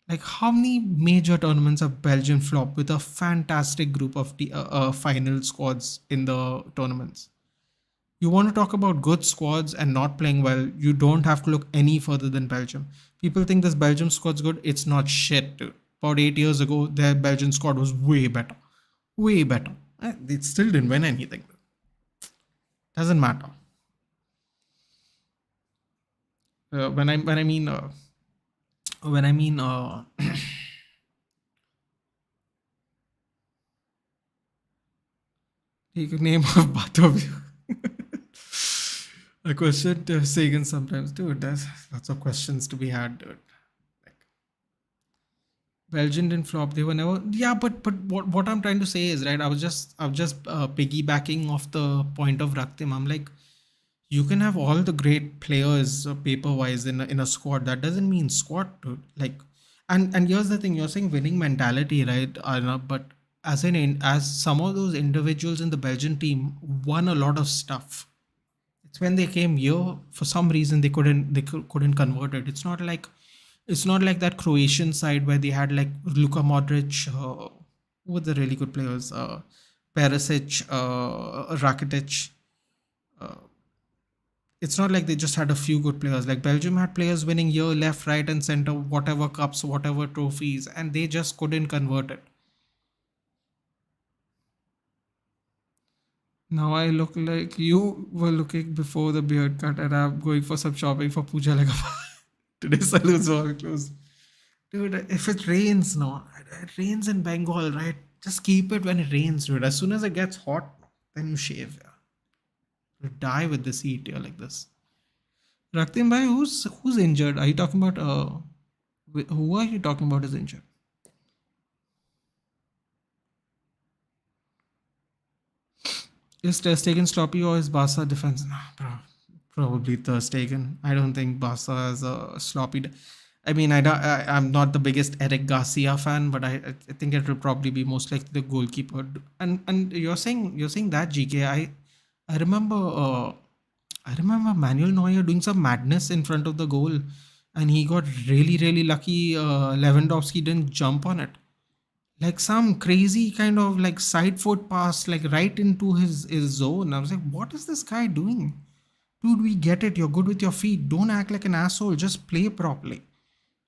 Like, how many major tournaments have Belgium flopped with a fantastic group of the final squads in the tournaments? You want to talk about good squads and not playing well, you don't have to look any further than Belgium. People think this Belgium squad's good. It's not shit, dude. About 8 years ago, their Belgian squad was way better. Way better. They still didn't win anything. Doesn't matter. When I mean take a name of both of you. A question to Sagan sometimes, dude. There's lots of questions to be had, dude. Like, Belgian didn't flop. They were never. Yeah, but what I'm trying to say is, right. I was just piggybacking off the point of Raktim. I'm like, you can have all the great players paper wise in a squad. That doesn't mean squad, dude. Like, and here's the thing. You're saying winning mentality, right? Arnab? But as some of those individuals in the Belgian team won a lot of stuff. It's when they came here, for some reason they couldn't convert it. It's not like that Croatian side where they had like Luka Modric, who were the really good players, Perisic, Rakitic. Uh, it's not like they just had a few good players. Like Belgium had players winning here, left, right, and center, whatever cups, whatever trophies, and they just couldn't convert it. Now I look like you were looking before the beard cut, and I'm going for some shopping for Puja like today's saloons are closed. Dude, if it rains, no, it rains in Bengal, right? Just keep it when it rains, dude. As soon as it gets hot, then you shave. Yeah. You die with this heat here like this. Raktim bhai, who's injured? Are you talking about who are you talking about is injured? Is Ter Stegen sloppy or is Barca defense? Nah, bro. Probably Ter Stegen. I don't think Barca has a sloppy. I mean, I'm not the biggest Eric Garcia fan, but I think it will probably be most likely the goalkeeper. And you're saying that GK. I remember, I remember Manuel Neuer doing some madness in front of the goal, and he got really, really lucky. Lewandowski didn't jump on it, like some crazy kind of like side foot pass, like right into his zone. I was like, what is this guy doing? Dude, we get it. You're good with your feet. Don't act like an asshole. Just play properly.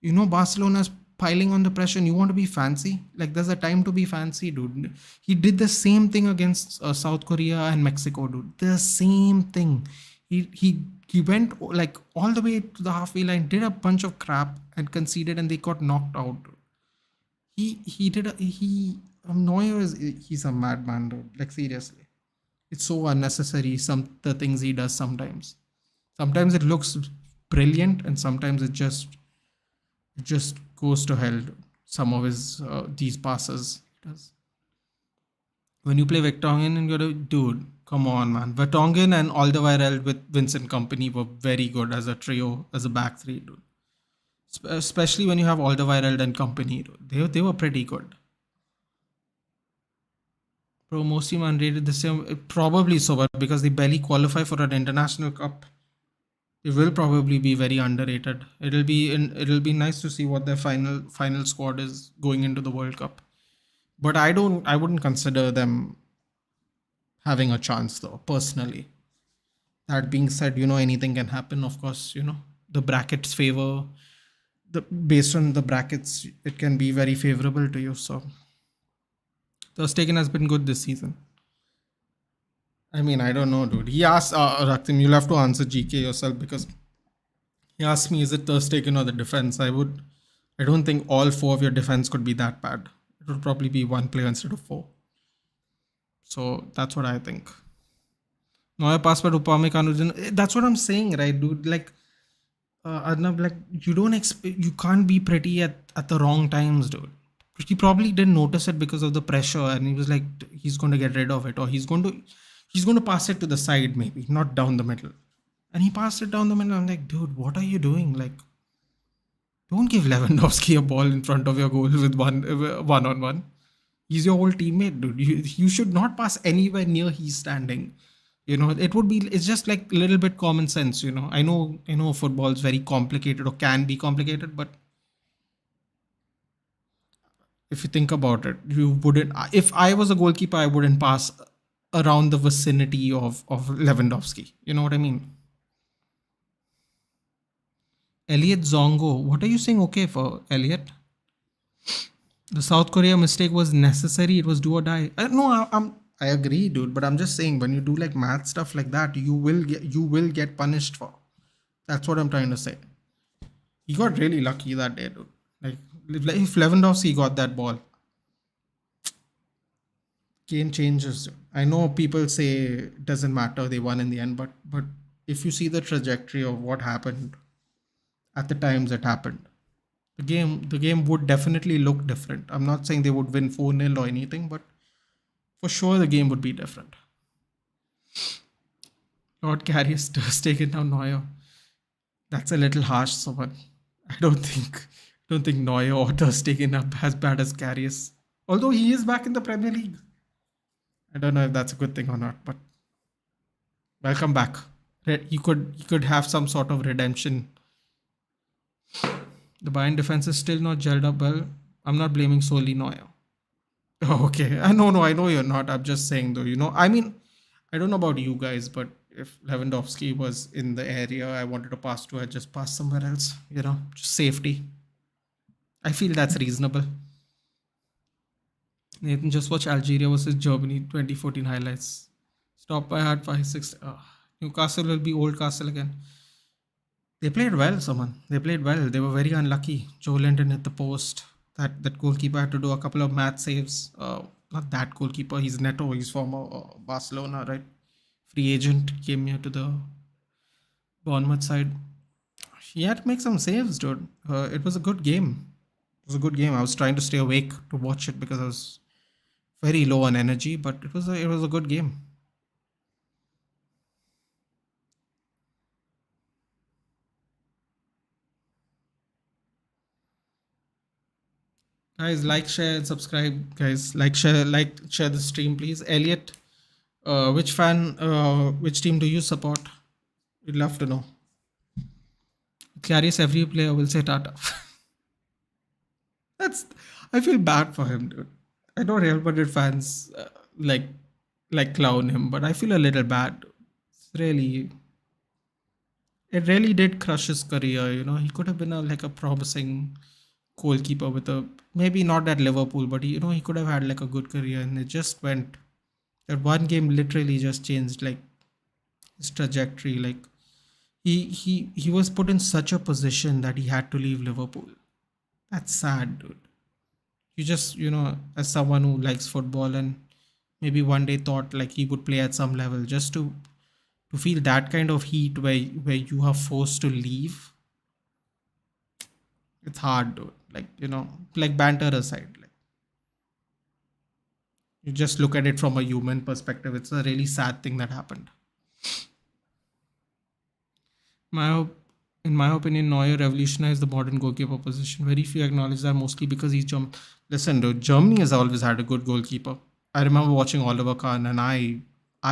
You know, Barcelona's piling on the pressure and you want to be fancy. Like, there's a time to be fancy, dude. He did the same thing against South Korea and Mexico, dude. The same thing. He went like all the way to the halfway line, did a bunch of crap and conceded, and they got knocked out. He did a he Neuer is he's a madman, dude. Like seriously, it's so unnecessary. Some the things he does sometimes. Sometimes it looks brilliant, and sometimes it just goes to hell. Some of his these passes he does. When you play Vertonghen and you're a dude, come on, man. Vertonghen and Alderweireld with Vincent Company were very good as a trio, as a back three, dude. Especially when you have Alderweireld and Company, dude. They were pretty good. Bro, most team unrated this year. Probably so, but because they barely qualify for an international cup, it will probably be very underrated. It'll be nice to see what their final squad is going into the World Cup. But I wouldn't consider them having a chance though, personally. That being said, anything can happen, of course, the brackets favor the based on the brackets, it can be very favorable to you. So Ter Stegen has been good this season. I mean, I don't know, dude. He asked Raktim, you'll have to answer GK yourself because he asked me, is it Ter Stegen or the defense? I don't think all four of your defense could be that bad. It would probably be one player instead of four. So that's what I think. Neuer pass by Upamecano. That's what I'm saying, right, dude? Like, Arnab, like you can't be pretty at the wrong times, dude. He probably didn't notice it because of the pressure, and he was like, he's going to get rid of it, or he's going to pass it to the side, maybe not down the middle. And he passed it down the middle. I'm like, dude, what are you doing? Like, don't give Lewandowski a ball in front of your goal with one on one. He's your old teammate, dude. You should not pass anywhere near he's standing. It's just like a little bit common sense. I know football is very complicated or can be complicated, but if you think about it, you wouldn't. If I was a goalkeeper, I wouldn't pass around the vicinity of Lewandowski. You know what I mean? Elliot Zongo, what are you saying? Okay for Elliot? The South Korea mistake was necessary. It was do or die. No, I agree, dude. But I'm just saying, when you do like math stuff like that, you will get punished for. That's what I'm trying to say. He got really lucky that day, dude. Like if Lewandowski got that ball, game changes. I know people say it doesn't matter, they won in the end, but if you see the trajectory of what happened at the times it happened, the game would definitely look different. I'm not saying they would win 4-0 or anything, but for sure the game would be different. Lord Carrius does take it down Neuer. That's a little harsh, someone. I don't think Neuer or Ter Stegen up as bad as Carrius. Although he is back in the Premier League. I don't know if that's a good thing or not, but welcome back. You could have some sort of redemption. The Bayern defense is still not gelled up well. I'm not blaming solely Neuer. Oh, okay. No, I know you're not. I'm just saying though, I mean, I don't know about you guys, but if Lewandowski was in the area I wanted to pass to, I'd just pass somewhere else, just safety. I feel that's reasonable. Nathan, just watch Algeria versus Germany 2014 highlights. Stop by hard 5-6. Newcastle will be old Castle again. They played well, someone. They played well. They were very unlucky. Joe Linton hit the post. That goalkeeper had to do a couple of mad saves. Not that goalkeeper. He's Neto. He's former Barcelona, right? Free agent, came here to the Bournemouth side. He had to make some saves, dude. It was a good game. It was a good game. I was trying to stay awake to watch it because I was very low on energy, but it was a good game. Guys, like, share, and subscribe. Guys, like, share the stream, please. Elliot, Which team do you support? We'd love to know. Clarice, every player will say Tata. That's. I feel bad for him, dude. I know Real Madrid fans like clown him, but I feel a little bad. It's really, it really did crush his career. You know, he could have been a promising goalkeeper with a maybe not at Liverpool, but he could have had like a good career, and it just went. That one game literally just changed like his trajectory. Like he was put in such a position that he had to leave Liverpool. That's sad, dude. You just as someone who likes football and maybe one day thought like he would play at some level, just to feel that kind of heat where you are forced to leave. It's hard, dude. Like like banter aside, like you just look at it from a human perspective. It's a really sad thing that happened. My op- in my opinion, Neuer revolutionized the modern goalkeeper position. Very few acknowledge that, mostly because he's German. Listen, dude, Germany has always had a good goalkeeper. I remember watching Oliver Kahn, and I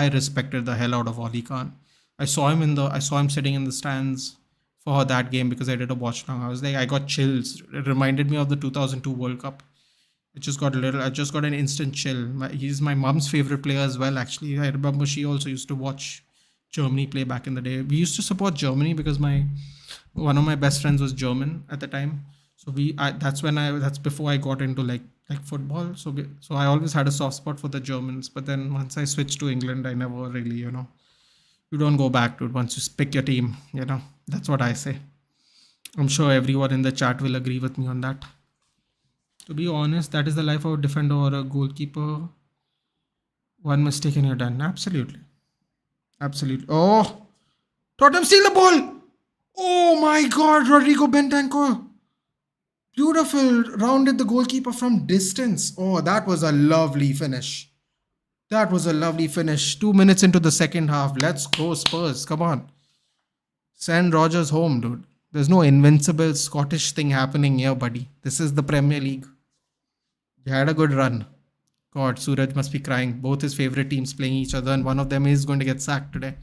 respected the hell out of Oli Kahn. I saw him sitting in the stands for that game because I did a watch long. I was like, I got chills. It reminded me of the 2002 World Cup. I just got an instant chill. He's my mom's favorite player as well, actually. I remember she also used to watch Germany play back in the day. We used to support Germany because my one of my best friends was German at the time. So that's before I got into like football. So I always had a soft spot for the Germans. But then once I switched to England, I never really, you don't go back to it once you pick your team. That's what I say. I'm sure everyone in the chat will agree with me on that. To be honest, that is the life of a defender or a goalkeeper. One mistake and you're done. Absolutely. Absolutely. Oh, Tottenham steal the ball. Oh my God, Rodrigo Bentancur. Beautiful. Rounded the goalkeeper from distance. Oh, that was a lovely finish. That was a lovely finish. 2 minutes into the second half. Let's go, Spurs. Come on. Send Rogers home, dude. There's no invincible Scottish thing happening here, buddy. This is the Premier League. You had a good run. God, Suraj must be crying. Both his favorite teams playing each other, and one of them is going to get sacked today.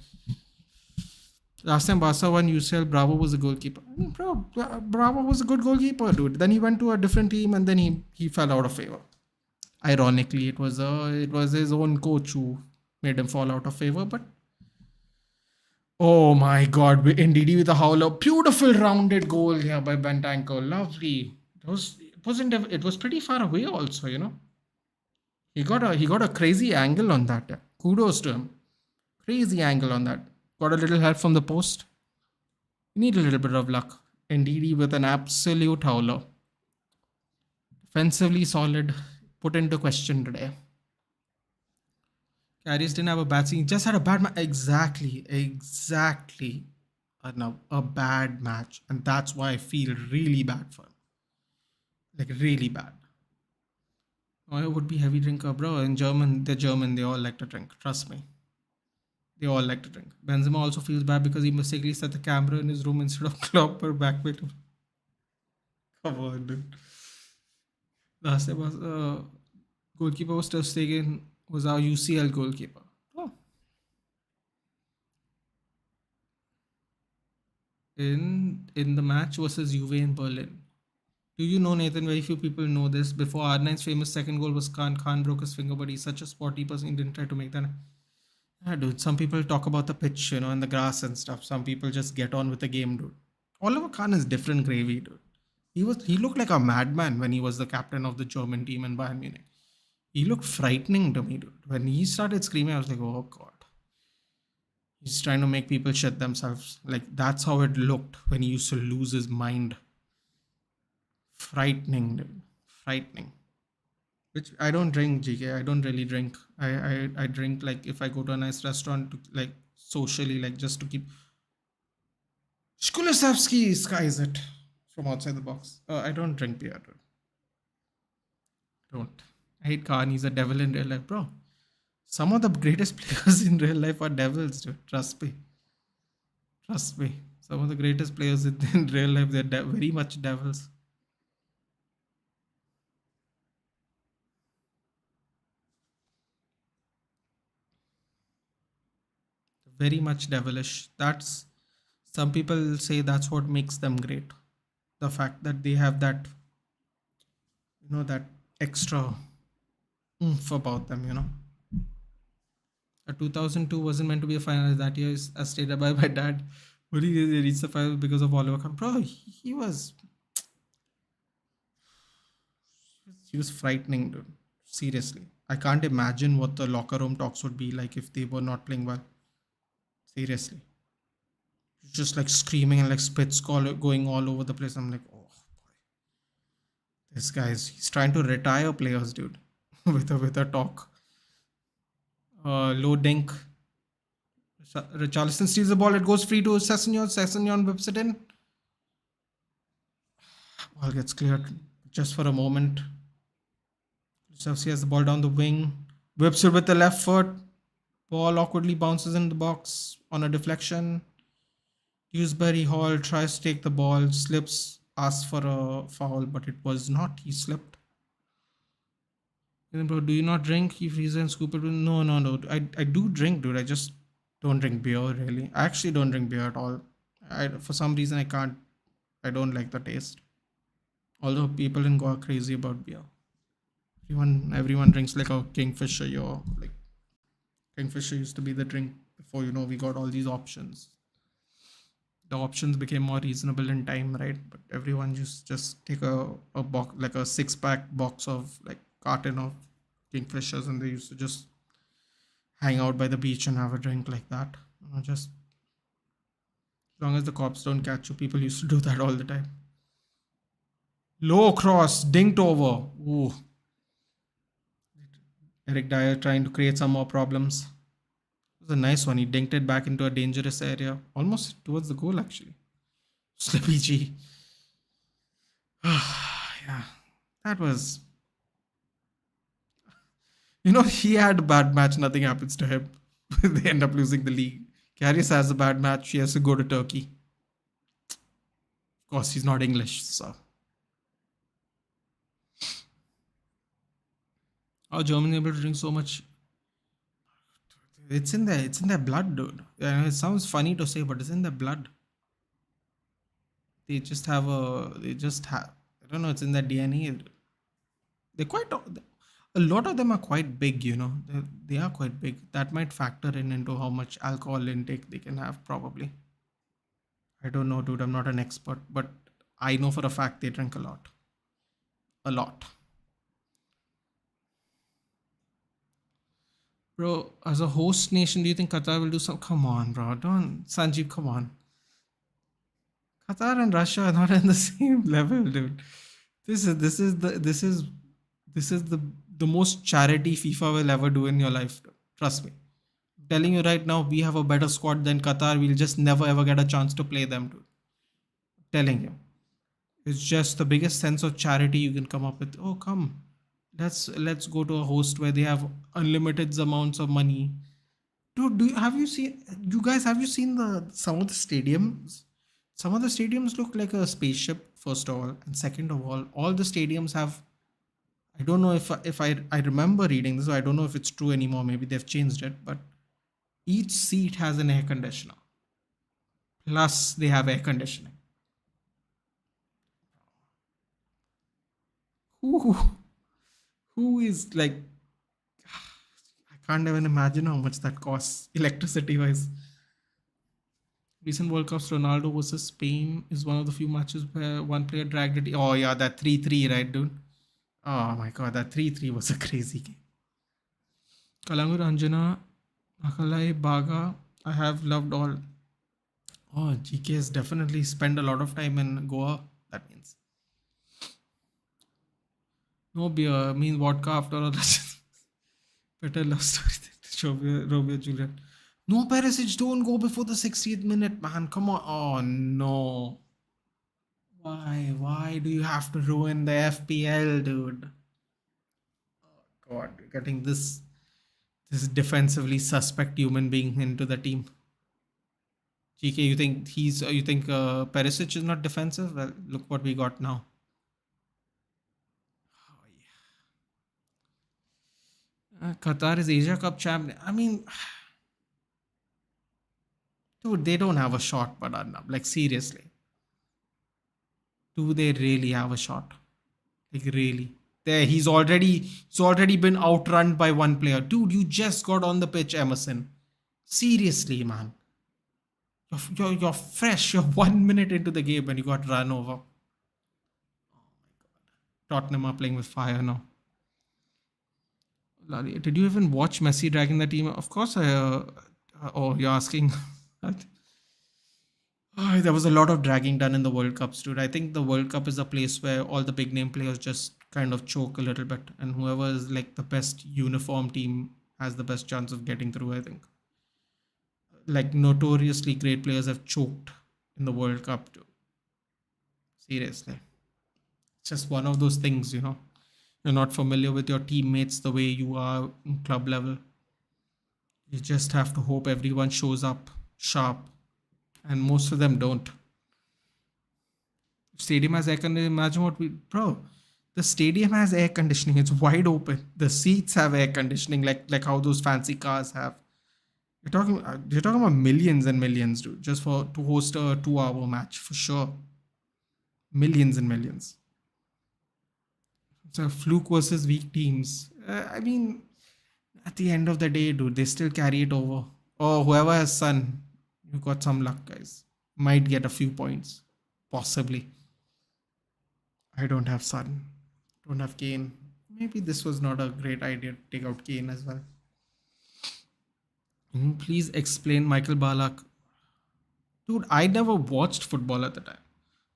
Last time Barca won UCL, Bravo was a goalkeeper. I mean, bro, Bravo was a good goalkeeper, dude. Then he went to a different team, and then he fell out of favor. Ironically, it was his own coach who made him fall out of favor. But oh my God, NDD with a howler, beautiful rounded goal here by Bentancur, lovely. It was pretty far away also, He got a crazy angle on that. Kudos to him. Crazy angle on that. Got a little help from the post. You need a little bit of luck. NDD with an absolute howler. Defensively solid. Put into question today. Karius didn't have a bad scene. Just had a bad match. Exactly. A bad match. And that's why I feel really bad for him. Like, really bad. I would be heavy drinker, bro. In German, they're German. They all like to drink. Trust me. They all like to drink. Benzema also feels bad because he mistakenly set the camera in his room instead of Klopp or backpack. Come on, dude. Last time was goalkeeper was Ter Stegen was our UCL goalkeeper. Oh. In the match versus Juve in Berlin. Do you know, Nathan? Very few people know this. Before R9's famous second goal was Khan. Khan broke his finger, but he's such a sporty person. He didn't try to make that. Yeah, dude. Some people talk about the pitch, and the grass and stuff. Some people just get on with the game, dude. Oliver Kahn is different gravy, dude. He looked like a madman when he was the captain of the German team in Bayern Munich. He looked frightening to me, dude. When he started screaming, I was like, oh God. He's trying to make people shit themselves. Like, that's how it looked when he used to lose his mind. Frightening, dude. Frightening. Which I don't drink, GK. I don't really drink. I drink like if I go to a nice restaurant to like socially, like just to keep. Shkulisevsky skies it from outside the box. I don't drink beer, dude. Don't. I hate Khan. He's a devil in real life, bro. Some of the greatest players in real life are devils, dude. Trust me. Trust me. Some of the greatest players in real life, they're very much devils. very much devilish. That's some people say that's what makes them great. The fact that they have that, that extra oomph about them. A 2002 wasn't meant to be a final that year, as stated by my dad. Only they reached the final because of Oliver Kahn. Bro, he was frightening, dude. Seriously, I can't imagine what the locker room talks would be like if they were not playing well. Seriously, just like screaming and like spits going all over the place. I'm like, oh, this guy's he's trying to retire players, dude, with a talk. Low dink. Richarlison steals the ball. It goes free to Sessignon. Sessignon whips it in. Ball gets cleared just for a moment. Chelsea has the ball down the wing. Whips it with the left foot. Ball awkwardly bounces in the box on a deflection. Dewsbury Hall tries to take the ball, slips, asks for a foul, but it was not. He slipped. Bro, do you not drink? He freezes and scoop it. No, no, no. I do drink, dude. I just don't drink beer, really. I actually don't drink beer at all. For some reason, I can't. I don't like the taste. Although people in Goa are crazy about beer. Everyone drinks like a Kingfisher. Like Kingfisher used to be the drink before we got all these options. The options became more reasonable in time, right? But everyone just take a box, like a 6-pack box of like carton of Kingfishers, and they used to just hang out by the beach and have a drink like that. Just as long as the cops don't catch you, people used to do that all the time. Low cross, dinked over. Ooh. Eric Dyer trying to create some more problems. It was a nice one. He dinked it back into a dangerous area, almost towards the goal actually. Slippy G. Yeah, that was. He had a bad match. Nothing happens to him. They end up losing the league. Karius has a bad match. He has to go to Turkey. Of course, he's not English, so. How Germany able to drink so much? It's in their blood, dude. It sounds funny to say, but it's in their blood. They just have. I don't know. It's in their DNA. They're quite. A lot of them are quite big. They are quite big. That might factor into how much alcohol intake they can have. Probably. I don't know, dude. I'm not an expert, but I know for a fact they drink a lot. A lot. Bro, as a host nation, do you think Qatar will do some? Come on, bro. Don't. Sanjeev, come on. Qatar and Russia are not in the same level, dude. This is the most charity FIFA will ever do in your life. Trust me. I'm telling you right now, we have a better squad than Qatar. We'll just never ever get a chance to play them, dude. Telling you. It's just the biggest sense of charity you can come up with. Oh, come. Let's go to a host where they have unlimited amounts of money. Dude, have you seen the some of the stadiums? Some of the stadiums look like a spaceship, first of all, and second of all the stadiums have. I don't know if I remember reading this. I don't know if it's true anymore. Maybe they've changed it, but each seat has an air conditioner. Plus, they have air conditioning. Who who is like I can't even imagine how much that costs electricity wise. Recent World Cups, Ronaldo versus Spain is one of the few matches where one player dragged it. Oh yeah, that 3-3, right, dude? Oh my god, that 3-3 was a crazy game. Kalangu Ranjana, Akalai Baga, I have loved all. Oh, GK has definitely spent a lot of time in Goa. That means no beer means vodka after all. Better love story than Romeo Juliet. No, Perisic, don't go before the 60th minute, man. Come on. Oh no. Why? Why do you have to ruin the FPL, dude? God, getting this defensively suspect human being into the team. GK, you think Perisic is not defensive? Well, look what we got now. Qatar is Asia Cup champion. I mean, Dude, they don't have a shot, but Arnab. Like seriously, do they really have a shot? Like really? There, he's already been outrun by one player. Dude, you just got on the pitch, Emerson. Seriously, man. You're fresh. You're 1 minute into the game and you got run over. Tottenham are playing with fire now. Did you even watch Messi dragging the team? Of course, oh, you're asking. There was a lot of dragging done in the World Cups, dude. I think the World Cup is a place where all the big name players just kind of choke a little bit, and whoever is like the best uniform team has the best chance of getting through. I think, like notoriously great players have choked in the World Cup too. Seriously, it's just one of those things, you know. You're not familiar with your teammates the way you are in club level. You just have to hope everyone shows up sharp, and most of them don't. Stadium has air conditioning. Imagine what we, bro. The stadium has air conditioning. It's wide open. The seats have air conditioning, like how those fancy cars have. You're talking about millions and millions, dude, just for to host a 2 hour match for sure. Millions and millions. It's a fluke versus weak teams. I mean, at the end of the day, dude, they still carry it over. Or whoever has Sun, you got some luck, guys. Might get a few points, possibly. I don't have Sun. Don't have Kane. Maybe this was not a great idea to take out Kane as well. Please explain Michael Ballack. Dude, I never watched football at the time.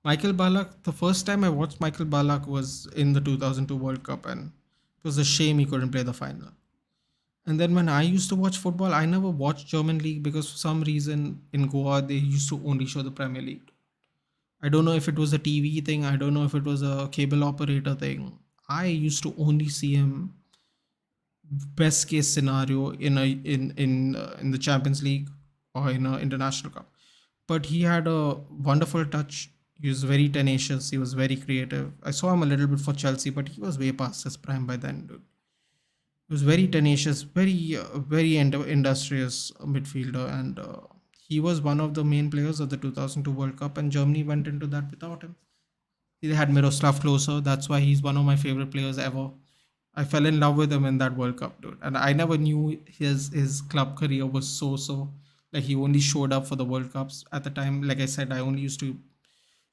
Michael Ballack, the first time I watched Michael Ballack was in the 2002 World Cup, and it was a shame he couldn't play the final. And then when I used to watch football, I never watched German league because for some reason in Goa they used to only show the Premier League. I don't know if it was a TV thing. I don't know if it was a cable operator thing. I used to only see him best case scenario in the Champions League or in an international cup. But he had a wonderful touch. He was very tenacious. He was very creative. I saw him a little bit for Chelsea, but he was way past his prime by then, dude. He was very tenacious, very industrious midfielder, and he was one of the main players of the 2002 World Cup. And Germany went into that without him. They had Miroslav Klose. That's why he's one of my favorite players ever. I fell in love with him in that World Cup, dude. And I never knew his club career was so. Like he only showed up for the World Cups at the time. Like I said, I only used to.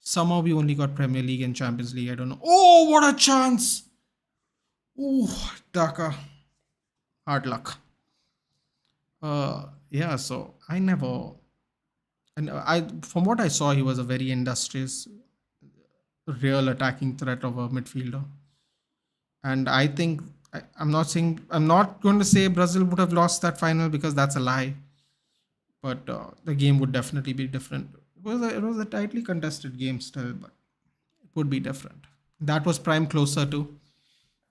Somehow we only got Premier League and Champions League. I don't know. Oh, what a chance! Oh, Dhaka. Hard luck. Yeah. So I never. And from what I saw, he was a very industrious, real attacking threat of a midfielder. And I think I'm not going to say Brazil would have lost that final because that's a lie. But the game would definitely be different. It was a tightly contested game still, but it would be different. That was prime closer too.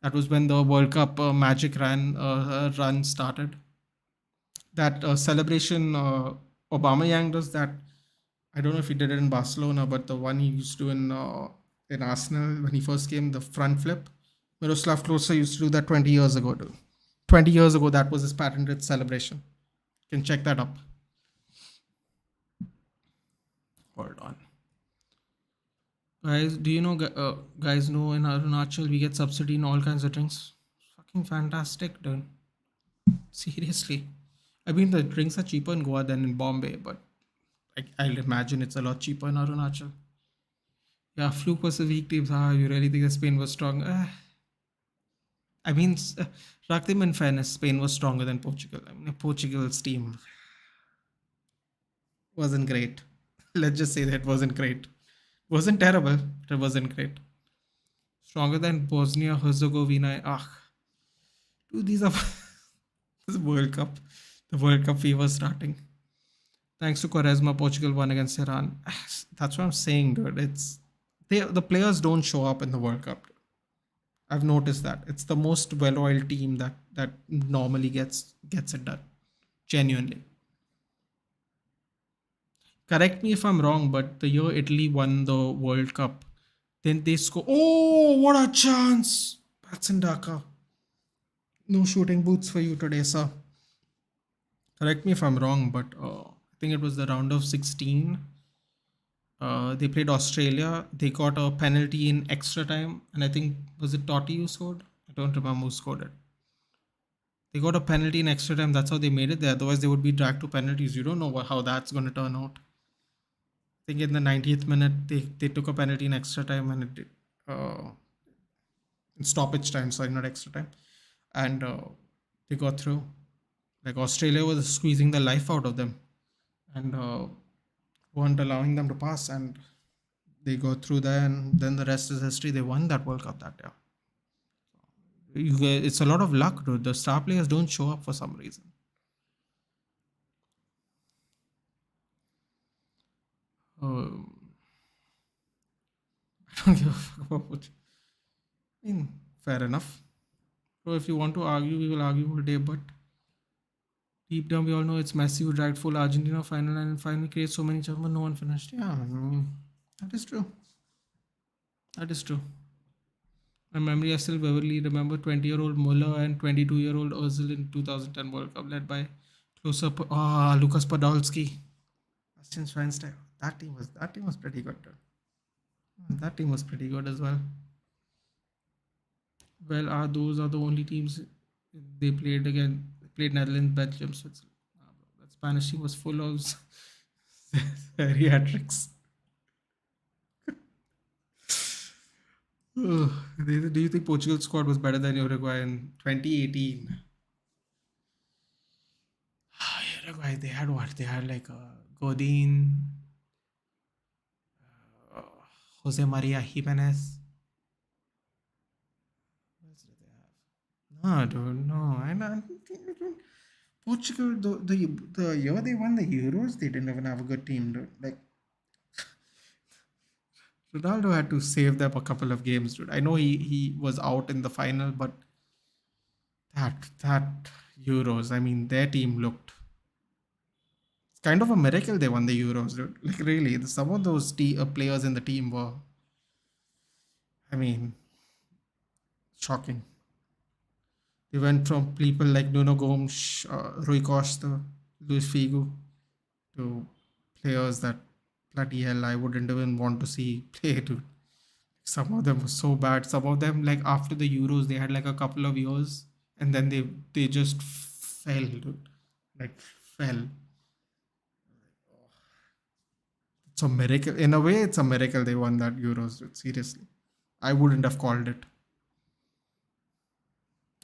That was when the World Cup magic run started. That celebration Obama Yang does that. I don't know if he did it in Barcelona, but the one he used to in Arsenal when he first came, the front flip. Miroslav Klose used to do that 20 years ago, dude. 20 years ago, that was his patented celebration. You can check that up. Hold on. Guys, do you know, guys know in Arunachal we get subsidy in all kinds of drinks? Fucking fantastic, dude. Seriously. I mean, the drinks are cheaper in Goa than in Bombay, but I'll imagine it's a lot cheaper in Arunachal. Yeah, fluke was a weak team. You really think that Spain was strong? I mean, Raktim, in fairness, Spain was stronger than Portugal. I mean, Portugal's team wasn't great. Let's just say that it wasn't great. Wasn't terrible, but it wasn't great. Stronger than Bosnia Herzegovina. Dude, these are this World Cup. The World Cup fever starting. Thanks to Quaresma, Portugal won against Iran. That's what I'm saying, dude. The players don't show up in the World Cup. I've noticed that it's the most well-oiled team that normally gets it done. Genuinely. Correct me if I'm wrong, but the year Italy won the World Cup, then they score. Oh, what a chance! Patson Daka. No shooting boots for you today, sir. Correct me if I'm wrong, but I think it was the round of 16. They played Australia. They got a penalty in extra time, and I think was it Totti who scored? I don't remember who scored it. They got a penalty in extra time. That's how they made it there. Otherwise, they would be dragged to penalties. You don't know how that's going to turn out. I think in the 90th minute, they took a penalty in extra time and it did, in stoppage time. Sorry, not extra time, and they got through. Like Australia was squeezing the life out of them, and weren't allowing them to pass, and they go through there, and then the rest is history. They won that World Cup that year. It's a lot of luck, dude. The star players don't show up for some reason. Um, I don't give a fuck about what. I mean, fair enough. So if you want to argue, we will argue all day. But deep down, we all know it's Messi who dragged full Argentina final and finally created so many chances, but no one finished. Yeah, I mean, that is true. That is true. My memory, I still vividly remember 20-year-old Muller and 22-year-old Ozil in 2010 World Cup, led by closer Lucas Podolski, Bastian Schweinsteiger. That team was pretty good. Too. That team was pretty good as well. Well, those are the only teams they played again. They played Netherlands, Belgium, Switzerland. That Spanish team was full of geriatrics. Do you think Portugal's squad was better than Uruguay in 2018? Uruguay, they had what? They had like Godin, uh, Jose Maria Jimenez. What else did they have? No, dude, no. Portugal, the year they won the Euros, they didn't even have a good team, dude. Like, Ronaldo had to save them a couple of games, dude. I know he was out in the final, but that Euros, I mean, their team looked. It's kind of a miracle they won the Euros, dude. Like really, some of those players in the team were, I mean, shocking. They went from people like Nuno Gomes, Rui Costa, Luis Figo, to players that bloody hell I wouldn't even want to see play, dude. Some of them were so bad. Some of them, like after the Euros, they had like a couple of years, and then they just fell, dude. Like fell. It's a miracle. In a way, it's a miracle they won that Euros, dude. Seriously, I wouldn't have called it.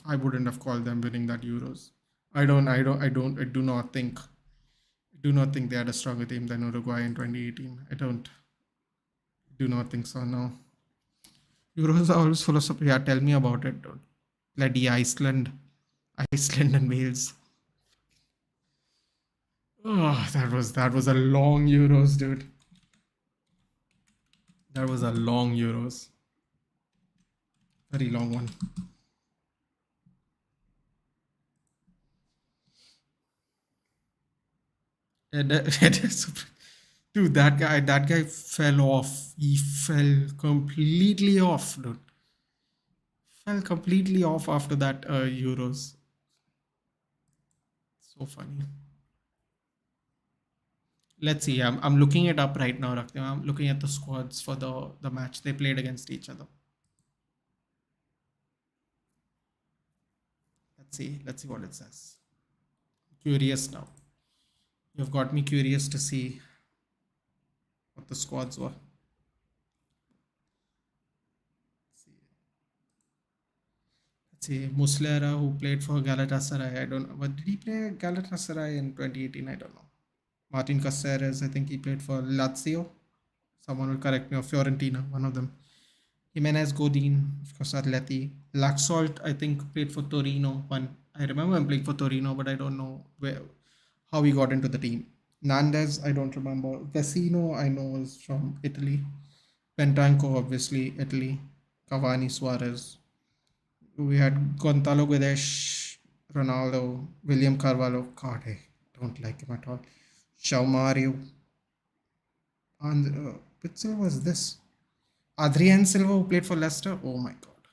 I wouldn't have called them winning that Euros. I do not think they had a stronger team than Uruguay in 2018. Do not think so. No. Euros are always full of stuff. Yeah, tell me about it, dude. Bloody Iceland and Wales. Oh, that was a long Euros, dude. That was a long Euros. Very long one. And, dude, that guy fell off. He fell completely off, dude. Fell completely off after that Euros. So funny. Let's see. I'm looking it up right now, Raktim. I'm looking at the squads for the match they played against each other. Let's see what it says. Curious now. You've got me curious to see what the squads were. Let's see. Muslera, who played for Galatasaray. I don't know. But did he play Galatasaray in 2018? I don't know. Martin Caceres, I think he played for Lazio. Someone will correct me, or Fiorentina, one of them. Jimenez, Godin, of course, Atleti. Laxalt, I think, played for Torino. I remember him playing for Torino, but I don't know how he got into the team. Nandes, I don't remember. Vecino, I know, is from Italy. Pentanco, obviously, Italy. Cavani, Suarez. We had Gonzalo Guedes, Ronaldo, William Carvalho. God, I don't like him at all. João Mario. And which Silva was this? Adrian Silva, who played for Leicester. Oh my god.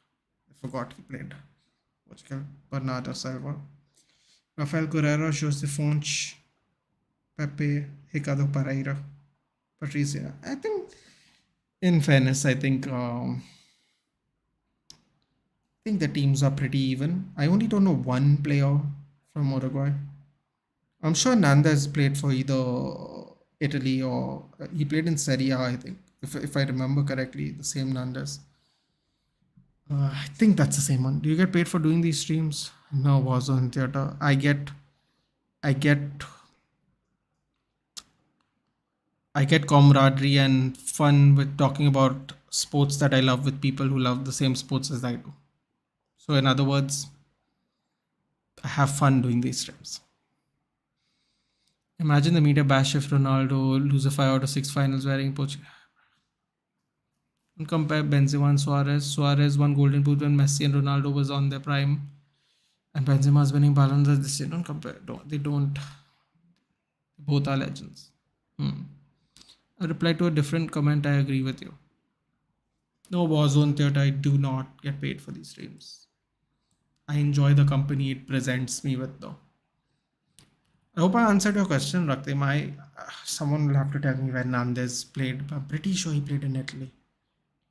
I forgot he played. Portugal. Bernardo Silva. Rafael Guerrero, Jose Fonte. Pepe, Ricardo Pereira, Patricia. I think, in fairness, I think the teams are pretty even. I only don't know one player from Uruguay. I'm sure Nandez played for either Italy or he played in Serie A, I think, if I remember correctly, the same Nandez. I think that's the same one. Do you get paid for doing these streams? No, Warzone Theater. I get, I get camaraderie and fun with talking about sports that I love with people who love the same sports as I do. So, in other words, I have fun doing these streams. Imagine the media bash if Ronaldo loses 5 out of 6 finals wearing Portugal. And compare Benzema and Suarez. Suarez won Golden Boot when Messi and Ronaldo was on their prime, and Benzema is winning Ballon d'Or this year. Don't compare. Don't, they don't. Both are legends. A reply to a different comment. I agree with you. No, Warzone Theatre. I do not get paid for these streams. I enjoy the company it presents me with, though. I hope I answered your question, Raktim. Someone will have to tell me where Nandez played. I'm pretty sure he played in Italy.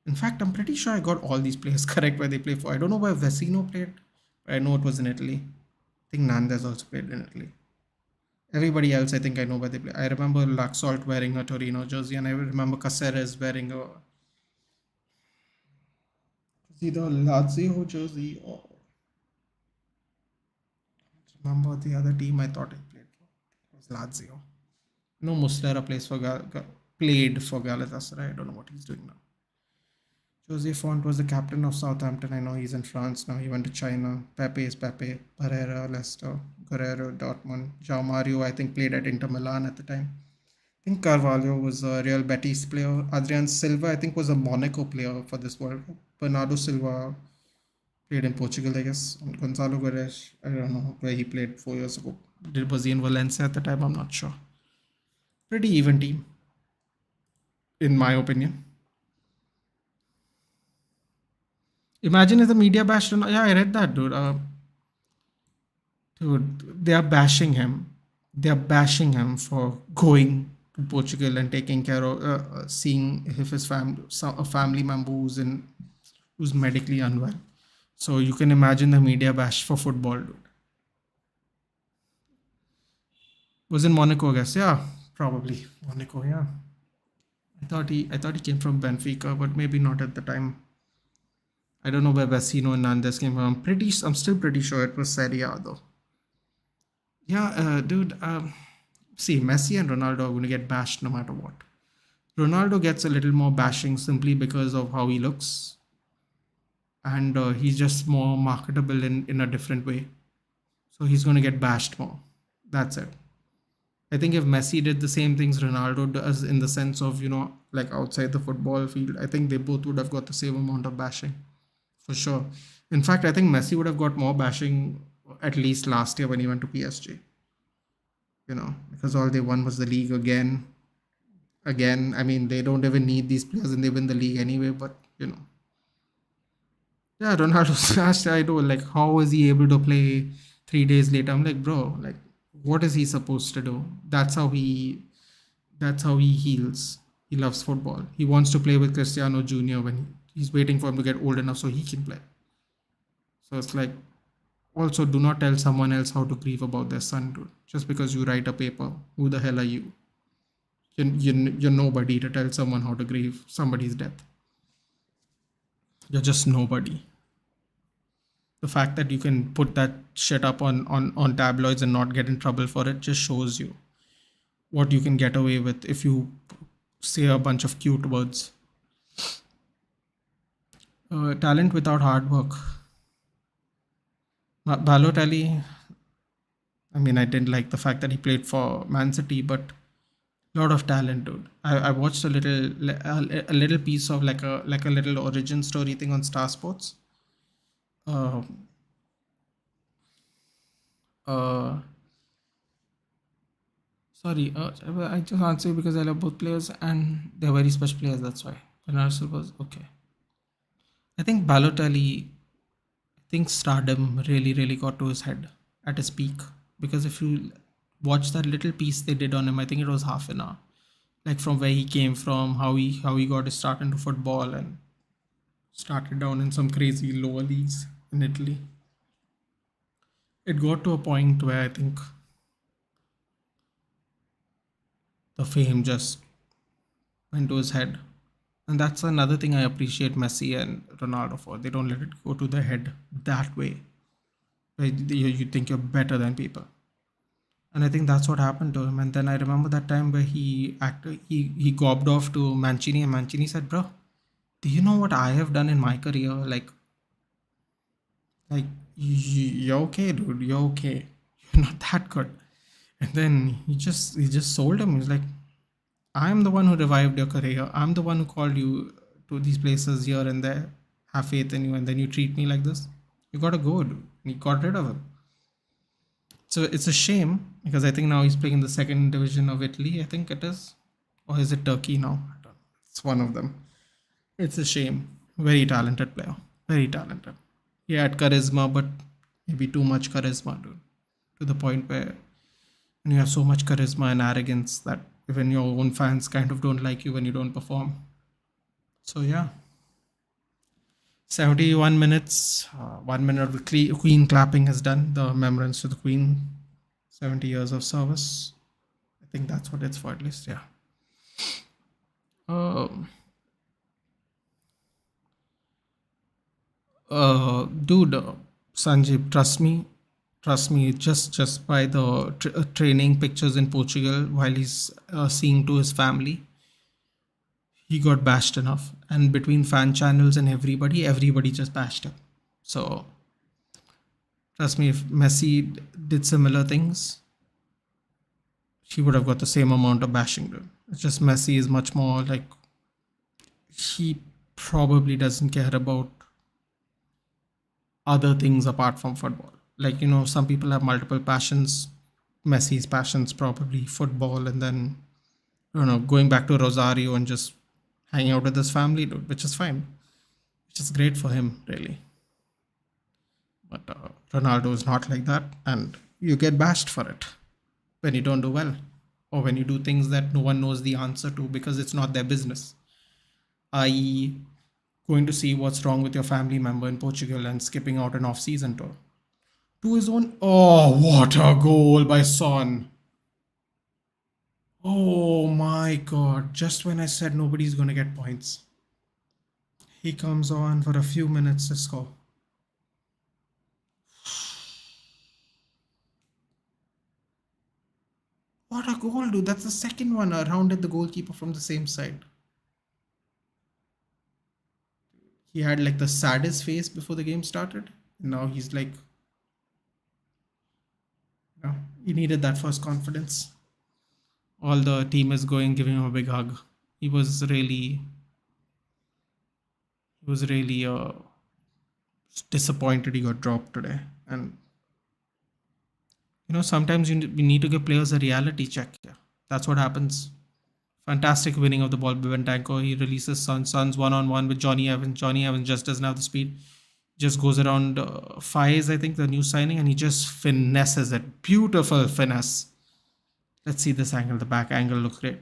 In fact, I'm pretty sure I got all these players correct where they play for. I don't know where Vecino played, but I know it was in Italy. I think Nandez also played in Italy. Everybody else, I think I know where they play. I remember Laxalt wearing a Torino jersey, and I remember Caceres wearing a either Lazio jersey or remember the other team I thought he played for. It was Lazio. No, Muslera played for Galatasaray. I don't know what he's doing now. Jose Font was the captain of Southampton. I know he's in France now. He went to China. Pepe is Pepe. Pereira, Leicester. Guerrero, Dortmund. João Mario, I think, played at Inter Milan at the time. I think Carvalho was a Real Betis player. Adrian Silva, I think, was a Monaco player for this World Cup. Bernardo Silva played in Portugal, I guess. And Gonzalo Guedes, I don't know where he played 4 years ago. Was he in Valencia at the time? I'm not sure. Pretty even team, in my opinion. Imagine if the media bashed him. Yeah, I read that, dude. Dude, they are bashing him. They are bashing him for going to Portugal and taking care of, seeing if his a family member who's medically unwell. So you can imagine the media bash for football, dude. Was in Monaco, I guess. Yeah, probably Monaco. Yeah. I thought he came from Benfica, but maybe not at the time. I don't know where Vecino and Nandes came from. I'm still pretty sure it was Serie A though. Yeah, dude. See, Messi and Ronaldo are going to get bashed no matter what. Ronaldo gets a little more bashing simply because of how he looks, and he's just more marketable in a different way. So he's going to get bashed more. That's it. I think if Messi did the same things Ronaldo does in the sense of, like outside the football field, I think they both would have got the same amount of bashing. For sure. In fact, I think Messi would have got more bashing at least last year when he went to PSG. Because all they won was the league again. Again, I mean, they don't even need these players and they win the league anyway, but, Yeah, Ronaldo smashed, I know, like, how was he able to play 3 days later? I'm like, bro, like, what is he supposed to do? That's how he heals. He loves football. He wants to play with Cristiano Jr. when he's waiting for him to get old enough so he can play. So it's like, also do not tell someone else how to grieve about their son, dude. Just because you write a paper, who the hell are you? You're nobody to tell someone how to grieve somebody's death. You're just nobody. The fact that you can put that shit up on tabloids and not get in trouble for it just shows you what you can get away with if you say a bunch of cute words. Talent without hard work. Balotelli, I mean, I didn't like the fact that he played for Man City, but a lot of talent, dude. I watched a little piece of like a little origin story thing on Star Sports. Uh, uh, Sorry, I just answer you because I love both players and they're very special players. That's why. Bernardo Silva was okay. I think Balotelli, I think stardom really, really got to his head at his peak. Because if you watch that little piece they did on him. I think it was half an hour, like from where he came from, how he got his start into football and started down in some crazy lower leagues in Italy. It got to a point where I think the fame just went to his head. And that's another thing I appreciate Messi and Ronaldo for. They don't let it go to their head that way, where you think you're better than people. And I think that's what happened to him. And then I remember that time where he gobbed off to Mancini, and Mancini said, "Bro, do you know what I have done in my career? Like you're okay, dude. You're okay. You're not that good." And then he just sold him. He's like, "I'm the one who revived your career. I'm the one who called you to these places here and there. Have faith in you, and then you treat me like this. You gotta go, dude." And he got rid of him. So it's a shame because I think now he's playing in the second division of Italy. I think it is, or is it Turkey now? I don't know. It's one of them. It's a shame. Very talented player. Very talented. He had charisma, but maybe too much charisma, dude. To the point where when you have so much charisma and arrogance that even your own fans kind of don't like you when you don't perform. So yeah, 71 minutes. 1 minute of the Queen clapping is done. The remembrance to the Queen. 70 years of service. I think that's what it's for at least. Yeah. Um, Dude, Sanjeev, trust me. Just by the training pictures in Portugal while he's seeing to his family, he got bashed enough. And between fan channels and everybody just bashed him. So trust me, if Messi did similar things, he would have got the same amount of bashing. Dude. It's just Messi is much more like he probably doesn't care about other things apart from football. Like, some people have multiple passions. Messi's passion's probably football, and then, going back to Rosario and just hanging out with his family, dude, which is fine, which is great for him, really. But Ronaldo is not like that, and you get bashed for it when you don't do well, or when you do things that no one knows the answer to because it's not their business. I.e., going to see what's wrong with your family member in Portugal and skipping out an off-season tour. To his own. Oh, what a goal by Son! Oh my god! Just when I said nobody's gonna get points, he comes on for a few minutes to score. What a goal, dude! That's the second one around at the goalkeeper from the same side. He had like the saddest face before the game started. Now he's like, he needed that first confidence. All the team is going, giving him a big hug. He was really disappointed he got dropped today. And sometimes we need to give players a reality check. Yeah, that's what happens. Fantastic winning of the ball by Bentancur. He releases Son's one-on-one with Johnny Evans. Johnny Evans just doesn't have the speed. Just goes around Faiz, I think, the new signing, and he just finesses it. Beautiful finesse. Let's see this angle. The back angle looks great.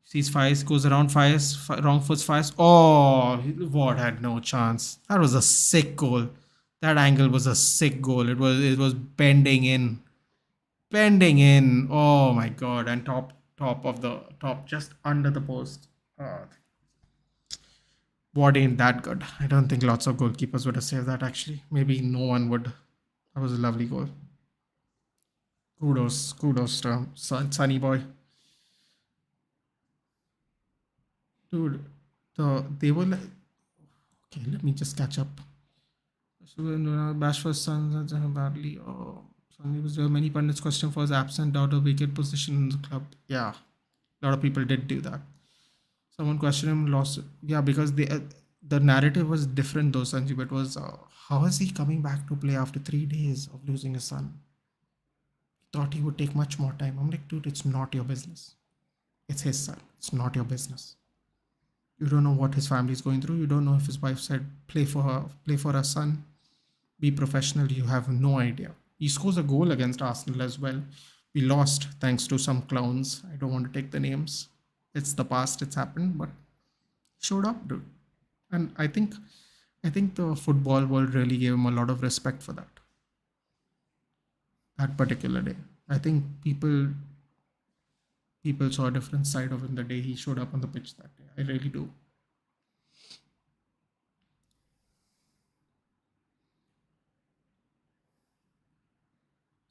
Sees Faiz, goes around Faiz, wrong foot Faiz. Oh, Ward had no chance. That was a sick goal. That angle was a sick goal. It was bending in. Oh my god. And top, just under the post. Ward ain't that good. I don't think lots of goalkeepers would have saved that actually. Maybe no one would. That was a lovely goal. Kudos to Sunny boy. Dude, they were like, okay, let me just catch up. Bashford's son badly. Oh, Sunny was there. Many pundits question for his absent doubt of wicked position in the club. Yeah, a lot of people did do that. Someone questioned him, lost. Yeah, because the narrative was different though, Sanjeev. It was, how is he coming back to play after 3 days of losing his son? He thought he would take much more time. I'm like, dude, it's not your business. It's his son. It's not your business. You don't know what his family is going through. You don't know if his wife said, play for her son, be professional. You have no idea. He scores a goal against Arsenal as well. We lost thanks to some clowns. I don't want to take the names. It's the past. It's happened, but showed up, dude. And I think the football world really gave him a lot of respect for that particular day. I think people saw a different side of him the day he showed up on the pitch that day. I really do.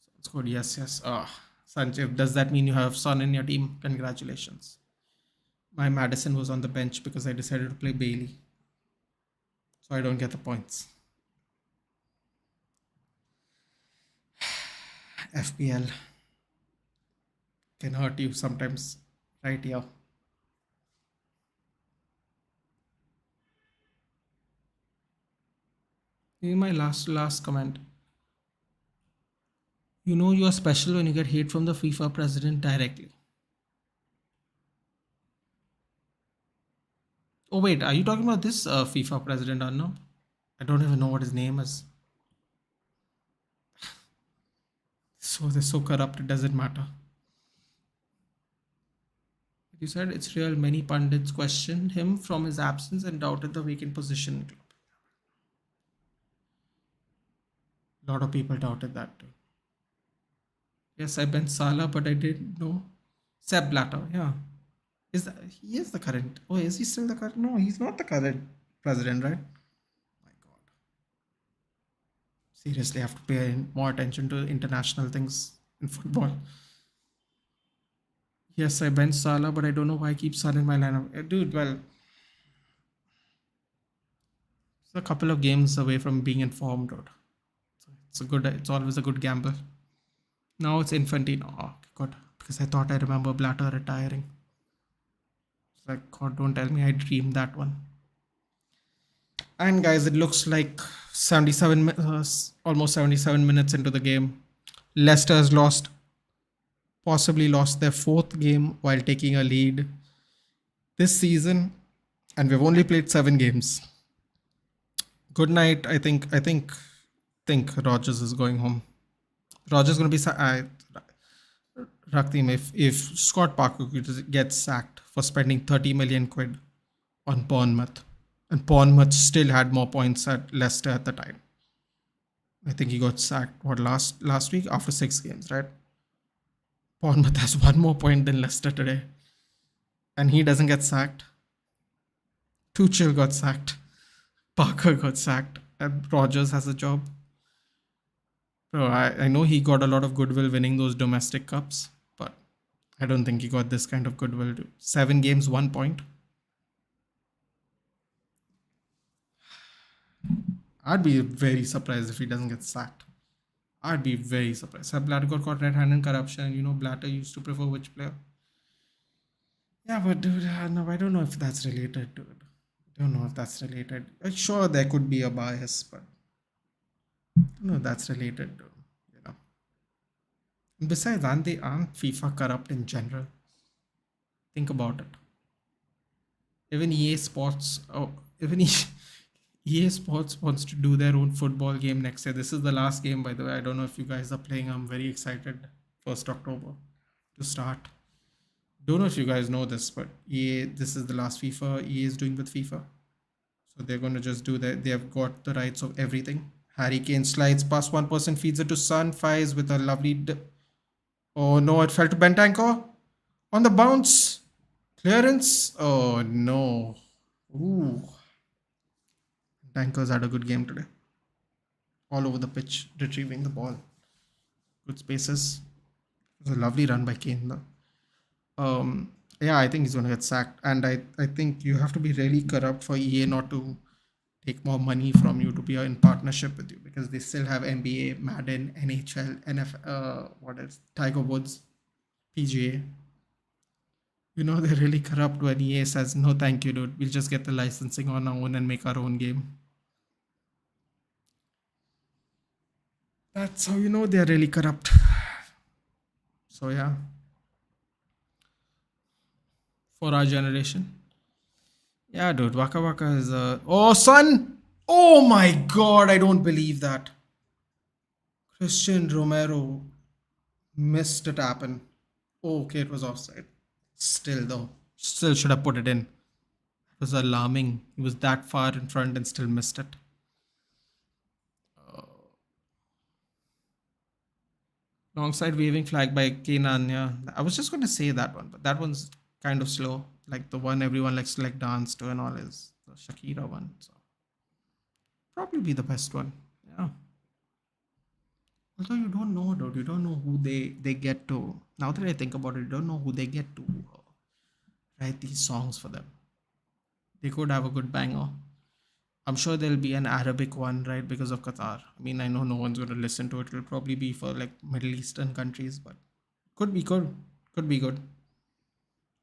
Sounds good. Yes, yes. Sanjeev, does that mean you have Son in your team? Congratulations. My Madison was on the bench because I decided to play Bailey, so I don't get the points. FPL can hurt you sometimes, right here. In my last comment, you know you are special when you get hate from the FIFA president directly. Oh wait, are you talking about this FIFA president or no? I don't even know what his name is. So they're so corrupt, it doesn't matter. You said it's real. Many pundits questioned him from his absence and doubted the vacant position in club. A lot of people doubted that too. Yes, I bench Salah, but I didn't know Sepp Blatter. Yeah, he is the current? Oh, is he still the current? No, he's not the current president, right? My God, seriously, I have to pay more attention to international things in football. Yes, I bench Salah, but I don't know why I keep Salah in my lineup. Dude, well, it's a couple of games away from being informed, dude. It's always a good gamble. Now it's Infantino. Oh, God, because I thought I remember Blatter retiring. It's like, God, don't tell me I dreamed that one. And guys, it looks like 77 minutes into the game. Leicester has possibly lost their fourth game while taking a lead this season, and we've only played 7 games. Good night. I think Rogers is going home. Rogers going to be Raktim, if Scott Parker gets sacked for spending 30 million quid on Bournemouth, and Bournemouth still had more points at Leicester at the time. I think he got sacked last week after 6 games, right? Bournemouth has 1 more point than Leicester today, and he doesn't get sacked. Tuchel got sacked, Parker got sacked, and Rogers has a job. Bro, I know he got a lot of goodwill winning those domestic cups, but I don't think he got this kind of goodwill. 7 games, 1 point. I'd be very surprised if he doesn't get sacked. I'd be very surprised. Blatter got caught red-handed corruption, and Blatter used to prefer which player? Yeah, but dude, no, I don't know if that's related, dude. I don't know if that's related. Sure, there could be a bias, but no, that's related to, And besides, aren't FIFA corrupt in general? Think about it. Even EA Sports, EA Sports wants to do their own football game next year. This is the last game, by the way. I don't know if you guys are playing. I'm very excited. 1st October to start. Don't know if you guys know this, but this is the last FIFA EA is doing with FIFA. So they're going to just do that. They have got the rights of everything. Harry Kane slides past one person, feeds it to Son, fires with a lovely... Oh no, it fell to Bentancur. On the bounce. Clearance. Oh no. Ooh. Bentancur's had a good game today. All over the pitch, retrieving the ball. Good spaces. It was a lovely run by Kane though. Yeah, I think he's going to get sacked. And I think you have to be really corrupt for EA not to take more money from you to be in partnership with you, because they still have NBA, Madden, NHL, NFL, what else? Tiger Woods, PGA. They're really corrupt when EA says, no, thank you, dude. We'll just get the licensing on our own and make our own game. That's how they're really corrupt. So, yeah. For our generation. Yeah, dude, Waka Waka is Oh, Son! Oh my God, I don't believe that. Christian Romero. Missed it happen. Oh, okay, it was offside. Still though, still should have put it in. It was alarming. He was that far in front and still missed it. Alongside waving flag by Kenan, yeah. I was just going to say that one, but that one's kind of slow. Like the one everyone likes to like dance to and all is the Shakira one. So probably be the best one. Yeah. Although you don't know, dude. You don't know who they get to. Now that I think about it, you don't know who they get to write these songs for them. They could have a good banger. I'm sure there'll be an Arabic one, right? Because of Qatar. I mean, I know no one's going to listen to it. It'll probably be for like Middle Eastern countries, but could be good. Could be good.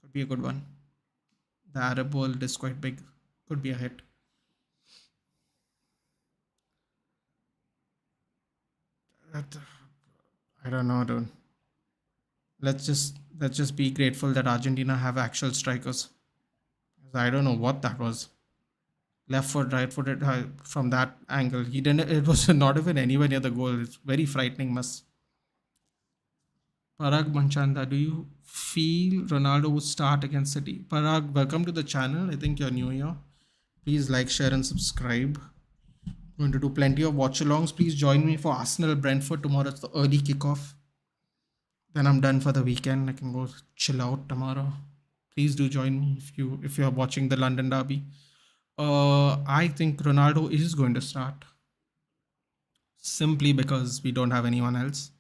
Could be a good one. The Arab world is quite big. Could be a hit. That, I don't know, dude. Let's just be grateful that Argentina have actual strikers. I don't know what that was. Left foot, right footed from that angle. He didn't. It was not even anywhere near the goal. It's very frightening. Miss Parag Manchanda, do you feel Ronaldo would start against City? Parag, welcome to the channel. I think you're new here. Please like, share, and subscribe. Going to do plenty of watch-alongs. Please join me for Arsenal Brentford tomorrow. It's the early kickoff. Then I'm done for the weekend. I can go chill out tomorrow. Please do join me if you're watching the London derby. I think Ronaldo is going to start simply because we don't have anyone else.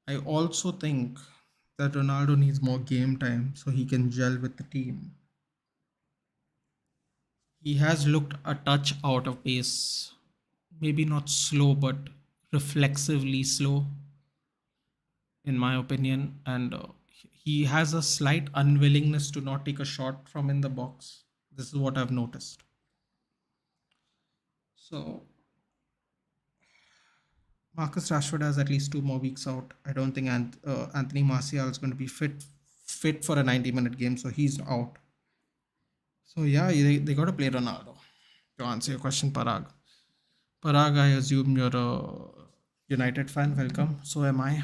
I also think that Ronaldo needs more game time so he can gel with the team. He has looked a touch out of pace. Maybe not slow, but reflexively slow, in my opinion. And he has a slight unwillingness to not take a shot from in the box. This is what I've noticed. So Marcus Rashford has at least 2 more weeks out. I don't think Anthony Martial is going to be fit for a 90-minute game, so he's out. So yeah, they got to play Ronaldo. To answer your question, Parag. Parag, I assume you're a United fan. Welcome. So am I.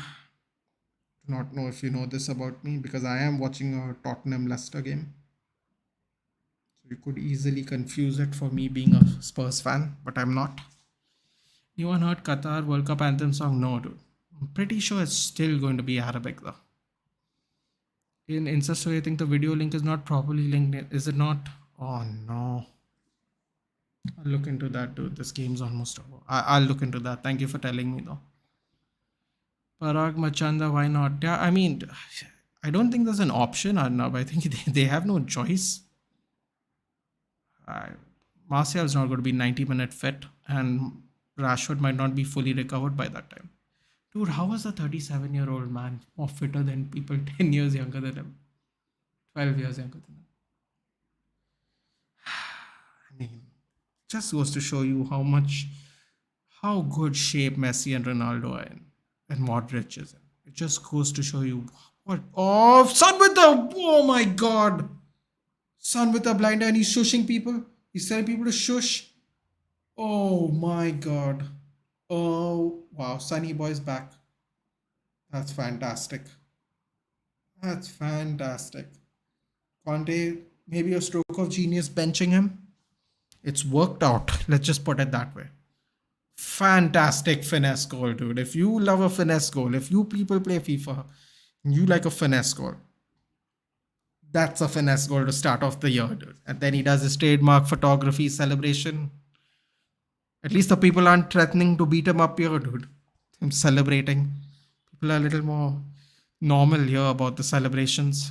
Do not know if you know this about me because I am watching a Tottenham Leicester game. So you could easily confuse it for me being a Spurs fan, but I'm not. Anyone heard Qatar World Cup anthem song? No, dude. I'm pretty sure it's still going to be Arabic though. In Insta story, I think the video link is not properly linked. Is it not? Oh no. I'll look into that, dude. This game's almost over. I'll look into that. Thank you for telling me though. Parag Machanda, why not? Yeah, I mean, I don't think there's an option, Arnab. I think they have no choice. Martial's not going to be 90-minute fit, and Rashford might not be fully recovered by that time. Dude, how is a 37-year-old man more fitter than people 10 years younger than him? 12 years younger than him. I mean, just goes to show you how good shape Messi and Ronaldo are in, and Modric is in. It just goes to show you what. Oh, son with the. Oh my God. Son with a blind eye and he's shushing people. He's telling people to shush. Oh my God. Oh, wow. Sunny Boy's back. That's fantastic. That's fantastic. Conte, maybe a stroke of genius benching him. It's worked out. Let's just put it that way. Fantastic finesse goal, dude. If you love a finesse goal, if you people play FIFA, you like a finesse goal. That's a finesse goal to start off the year, dude. And then he does his trademark photography celebration. At least the people aren't threatening to beat him up here, dude. Him celebrating. People are a little more normal here about the celebrations.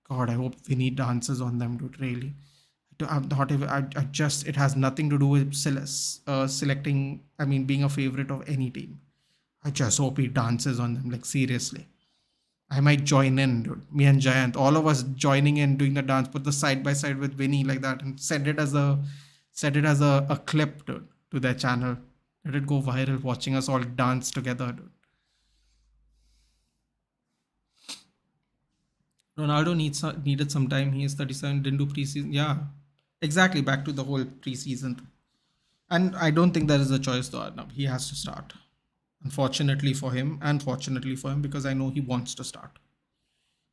God, I hope we need dances on them, dude. Really. I'm not even. I just. It has nothing to do with selecting. I mean, being a favorite of any team. I just hope he dances on them. Like seriously. I might join in, dude. Me and Giant, all of us joining in, doing the dance, put the side by side with Vinny like that, and send it as a clip, dude, to their channel. Let it go viral, watching us all dance together, dude. Ronaldo needed some time. He is 37, didn't do preseason. Yeah, exactly. Back to the whole preseason, and I don't think there is a choice though. Arnab. He has to start. Unfortunately for him, and fortunately for him, because I know he wants to start.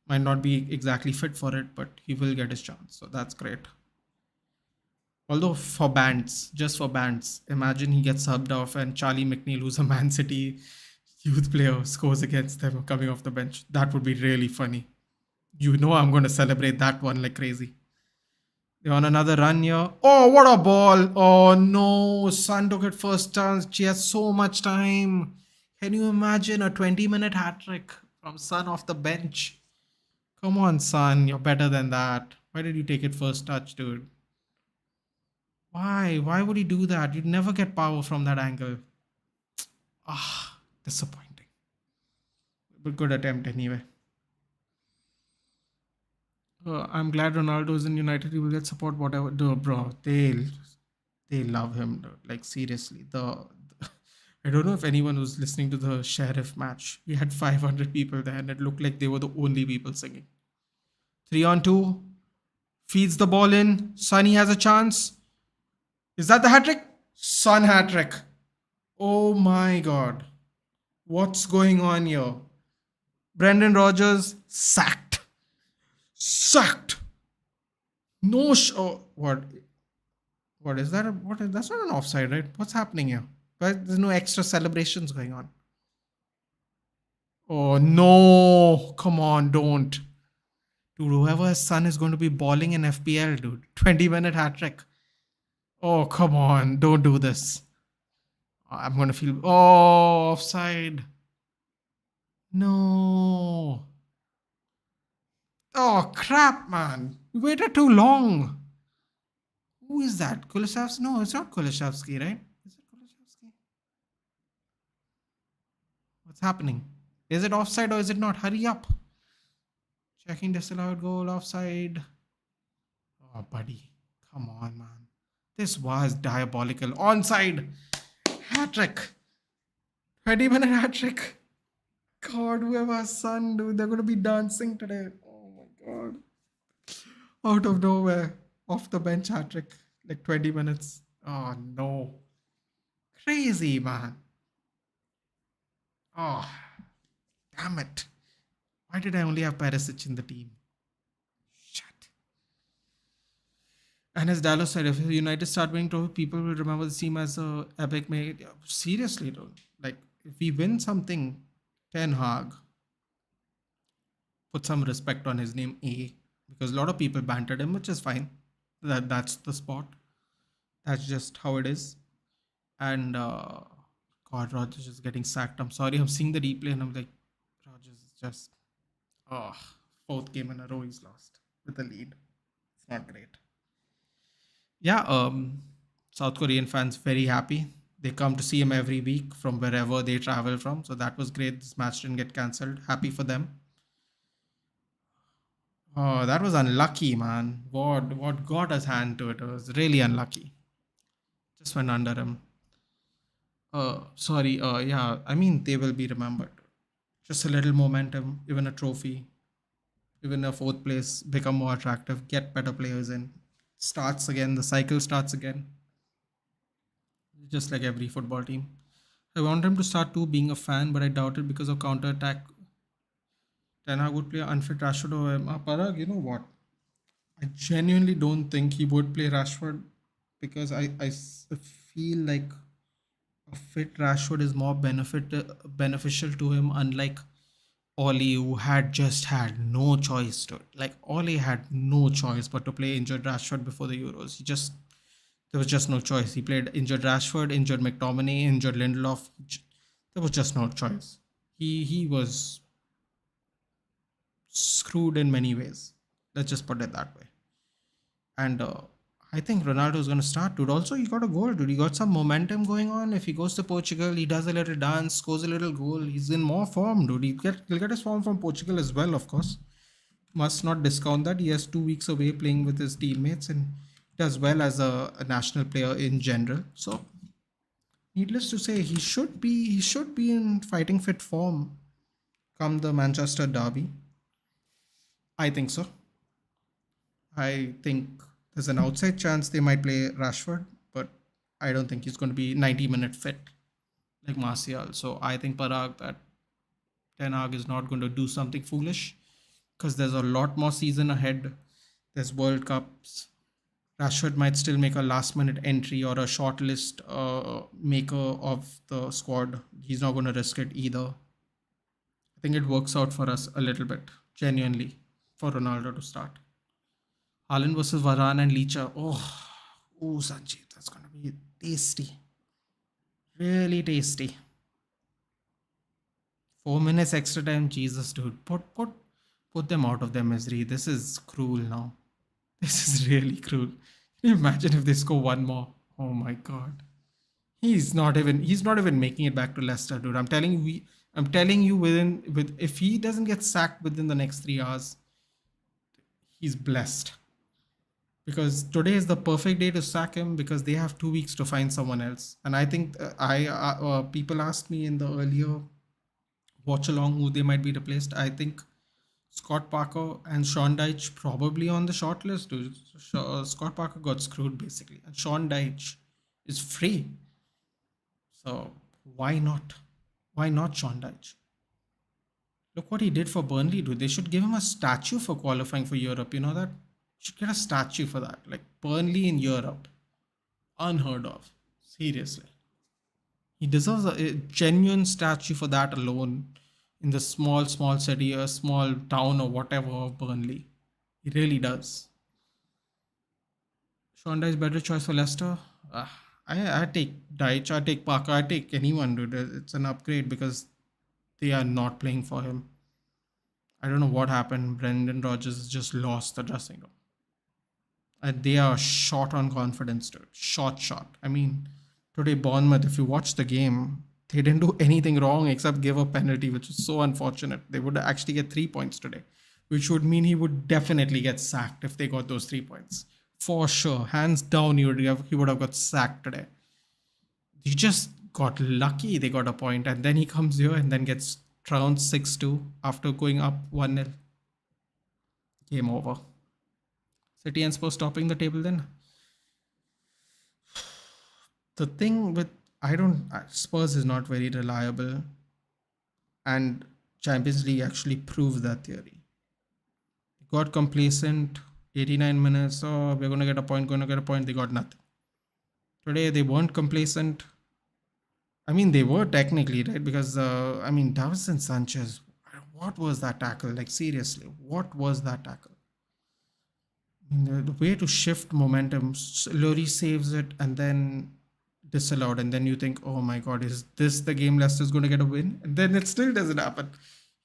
Might not be exactly fit for it, but he will get his chance. So that's great. Although for bands, just for bands, imagine he gets subbed off and Charlie McNeil, who's a Man City youth player, scores against them coming off the bench. That would be really funny. You know I'm going to celebrate that one like crazy. They're on another run here. Oh, what a ball. Oh, no. Son took it first chance. She has so much time. Can you imagine a 20-minute hat trick from Son off the bench? Come on, Son. You're better than that. Why did you take it first touch, dude? Why? Why would he do that? You'd never get power from that angle. Ah, disappointing. But good attempt anyway. I'm glad Ronaldo's in United. He will get support, whatever. Dude, bro, they love him. Dude. Like seriously, I don't know if anyone was listening to the Sheriff match. We had 500 people there, and it looked like they were the only people singing. 3-on-2, feeds the ball in. Sonny has a chance. Is that the hat trick? Son hat trick. Oh my god. What's going on here? Brendan Rodgers sacked. Sacked. No oh, what? What is that? That's not an offside, right? What's happening here? But there's no extra celebrations going on. Oh no. Come on, don't. Dude, whoever's son is going to be balling in FPL, dude. 20-minute hat trick. Oh, come on. Don't do this. I'm going to feel. Oh, offside. No. Oh, crap, man. You waited too long. Who is that? Kulusevski? No, it's not Kulusevski, right? Is it Kulusevski? What's happening? Is it offside or is it not? Hurry up. Checking disallowed goal, offside. Oh, buddy. Come on, man. This was diabolical. Onside. Hat trick. 20-minute hat trick. God, whoever's son, dude, they're going to be dancing today. Oh my God. Out of nowhere. Off the bench hat trick. Like 20 minutes. Oh no. Crazy, man. Oh, damn it. Why did I only have Perisic in the team? Shit. And as Dallas said, if United start winning trophy, people will remember the team as a epic mate. Seriously, dude. Like, if we win something, Ten Hag, put some respect on his name, A, because a lot of people bantered him, which is fine. That's the spot. That's just how it is. And God, Rogers is getting sacked. I'm sorry. I'm seeing the replay and I'm like, Rogers is just, oh, fourth game in a row he's lost with the lead. It's not great. Yeah, South Korean fans very happy. They come to see him every week from wherever they travel from. So that was great. This match didn't get cancelled. Happy for them. Oh, that was unlucky, man. What got his hand to it? It was really unlucky. Just went under him. Sorry. Yeah, I mean, they will be remembered. Just a little momentum, even a trophy, even a fourth place, become more attractive, get better players in. Starts again, the cycle starts again. Just like every football team. I want him to start too being a fan, but I doubt it because of counter attack. Ten Hag would play unfit Rashford over him. Parag, you know what? I genuinely don't think he would play Rashford because I feel like a fit Rashford is more beneficial to him, unlike Oli, who had just had no choice to like Oli had no choice but to play injured Rashford before the Euros. There was just no choice. He played injured Rashford, injured McTominay, injured Lindelof. There was just no choice. He was screwed in many ways. Let's just put it that way. And I think Ronaldo is going to start, dude. Also, he got a goal, dude. He got some momentum going on. If he goes to Portugal, he does a little dance, scores a little goal. He's in more form, dude. He'll get his form from Portugal as well, of course. Must not discount that. He has 2 weeks away playing with his teammates and does well as a national player in general. So, needless to say, he should be in fighting fit form come the Manchester derby. I think so. I think there's an outside chance they might play Rashford, but I don't think he's going to be 90-minute fit like Martial. So I think Parag that Ten Hag is not going to do something foolish because there's a lot more season ahead. There's World Cups. Rashford might still make a last minute entry or a shortlist maker of the squad. He's not going to risk it either. I think it works out for us a little bit, genuinely, for Ronaldo to start. Haaland versus Varane and Licha. Oh, Sanjeev, that's going to be tasty. Really tasty. 4 minutes extra time. Jesus, dude. Put them out of their misery. This is cruel now. This is really cruel. Can you imagine if they score one more? Oh my god. He's not even making it back to Leicester, dude. I'm telling you if he doesn't get sacked within the next 3 hours, he's blessed. Because today is the perfect day to sack him because they have 2 weeks to find someone else. And I think people asked me in the earlier Watchalong who they might be replaced. I think Scott Parker and Sean Dyche probably on the short list. Dude. Scott Parker got screwed basically, and Sean Dyche is free. So why not? Why not Sean Dyche? Look what he did for Burnley, dude. They should give him a statue for qualifying for Europe. You know that? Should get a statue for that. Like Burnley in Europe. Unheard of. Seriously. He deserves a genuine statue for that alone in the small city or small town or whatever of Burnley. He really does. Shonda is better choice for Leicester. I take Deitch, I take Parker, I take anyone, dude. It's an upgrade because they are not playing for him. I don't know what happened. Brendan Rodgers just lost the dressing room. They are short on confidence, dude. Short. I mean, today Bournemouth, if you watch the game, they didn't do anything wrong except give a penalty, which is so unfortunate. They would actually get 3 points today, which would mean he would definitely get sacked if they got those 3 points. For sure. Hands down, he would have got sacked today. He just got lucky they got a point, and then he comes here and then gets trounced 6-2 after going up 1-0. Game over. City and Spurs topping the table then. The thing with Spurs is not very reliable, and Champions League actually proves that theory. Got complacent, 89 minutes. Oh, we're gonna get a point. They got nothing. Today they weren't complacent. I mean, they were technically, right? Because Davinson Sanchez. What was that tackle? Like seriously, what was that tackle? I mean, the way to shift momentum. Lurie saves it and then disallowed, and then you think, oh my god, is this the game Leicester's going to get a win? And then it still doesn't happen.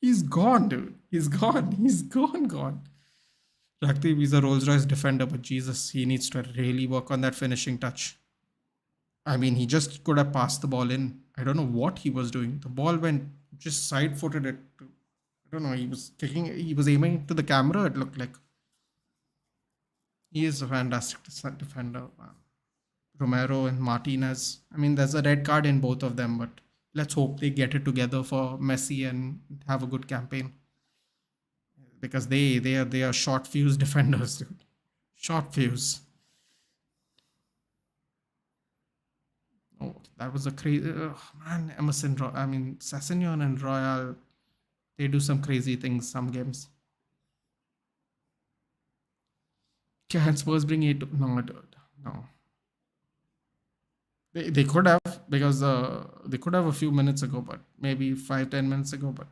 He's gone, dude. He's gone. Rakdeep is a Rolls Royce defender, but Jesus, he needs to really work on that finishing touch. I mean, he just could have passed the ball in. I don't know what he was doing. The ball went just side-footed it. I don't know. He was kicking. He was aiming to the camera. It looked like. He is a fantastic defender. Romero and Martinez. I mean, there's a red card in both of them, but let's hope they get it together for Messi and have a good campaign. Because they are short fuse defenders, dude. Short fuse. Oh, that was a crazy man. Sessegnon and Royal, they do some crazy things some games. Can Spurs bring it? No, dude. No. They could have, because they could have a few minutes ago, but maybe 5-10 minutes ago, but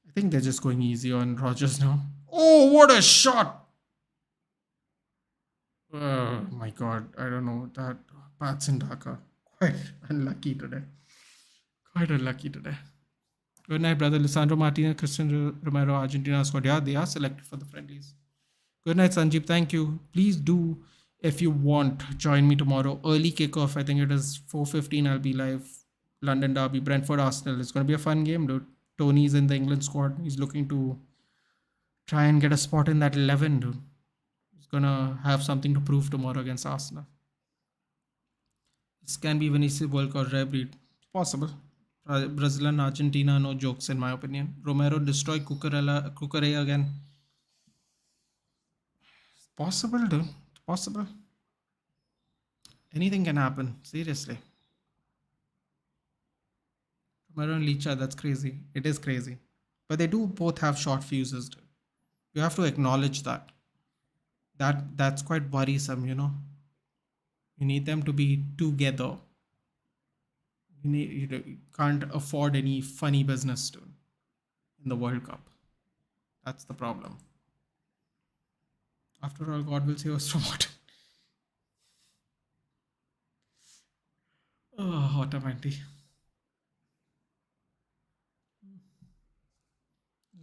I think they're just going easy on Rodgers now. Oh, what a shot! Oh my god, I don't know that Pats in Dhaka. Quite unlucky today. Good night, brother. Lisandro Martinez, Christian Romero, Argentina squad. Yeah, they are selected for the friendlies. Good night, Sanjeev. Thank you. Please do, if you want, join me tomorrow. Early kickoff. I think it is 4:15. I'll be live. London Derby, Brentford, Arsenal. It's going to be a fun game, dude. Tony's in the England squad. He's looking to try and get a spot in that 11, dude. He's going to have something to prove tomorrow against Arsenal. This can be Vinicius World Cup rare breed. It's possible. Brazil and Argentina, no jokes in my opinion. Romero destroy Cucurella again. It's possible, dude. It's possible. Anything can happen. Seriously. Maron Licha, that's crazy. It is crazy. But they do both have short fuses. Dude. You have to acknowledge that. That's quite worrisome, you know. You need them to be together. You can't afford any funny business to in the World Cup. That's the problem. After all, God will save us from what? Oh, automatically.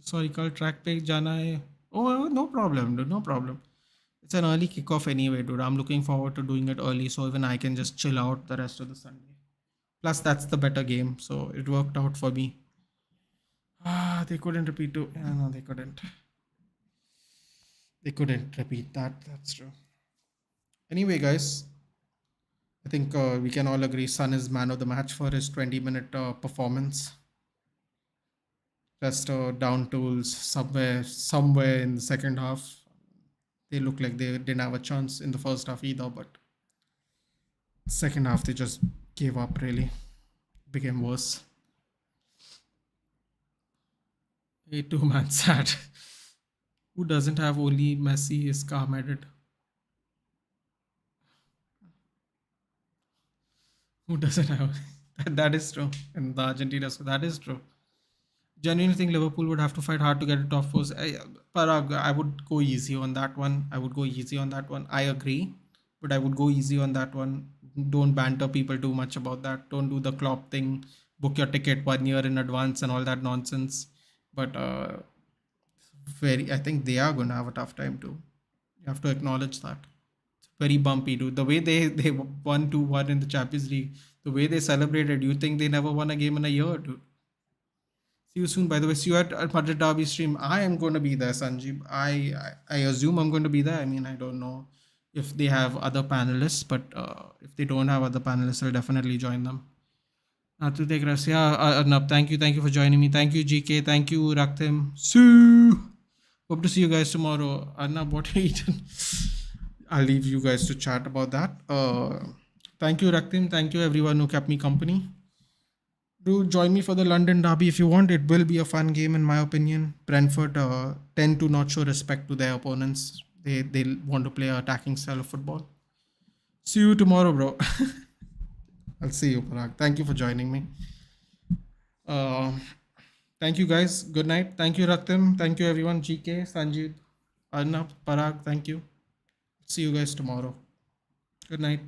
Sorry, कल track पे जाना है. Oh, no problem, dude. No problem. It's an early kickoff anyway, dude. I'm looking forward to doing it early, so even I can just chill out the rest of the Sunday. Plus, that's the better game, so it worked out for me. They couldn't repeat to. Yeah, no, they couldn't. They couldn't repeat that. That's true. Anyway, guys, I think we can all agree Sun is man of the match for his 20-minute performance. Just down tools somewhere in the second half. They look like they didn't have a chance in the first half either, but second half they just gave up. Really became worse. A two-man sad. Who doesn't have only Messi is calm-headed? Who doesn't have? That is true. And the Argentina, so that is true. Genuinely think Liverpool would have to fight hard to get a top four. Parag, I would go easy on that one. I would go easy on that one. I agree, but I would go easy on that one. Don't banter people too much about that. Don't do the Klopp thing. Book your ticket 1 year in advance and all that nonsense. But I think they are going to have a tough time too. You have to acknowledge that. It's very bumpy, dude. The way they won 2-1 in the Champions League, the way they celebrated, you think they never won a game in a year, dude. See you soon. By the way, see you at Madrid Derby stream. I am going to be there, Sanjeev. I assume I'm going to be there. I mean, I don't know if they have other panelists, but if they don't have other panelists, I'll definitely join them. Natute Gracia, Arnab, thank you for joining me. Thank you, GK. Thank you, Raktim. Sue. Hope to see you guys tomorrow. Arnab, what are you eating? I'll leave you guys to chat about that. Thank you, Raktim. Thank you, everyone who kept me company. Do join me for the London Derby if you want. It will be a fun game, in my opinion. Brentford tend to not show respect to their opponents. They want to play an attacking style of football. See you tomorrow, bro. I'll see you, Parag. Thank you for joining me. Thank you, guys. Good night. Thank you, Raktim. Thank you, everyone. GK, Sanjeev, Arnab, Parag. Thank you. See you guys tomorrow. Good night.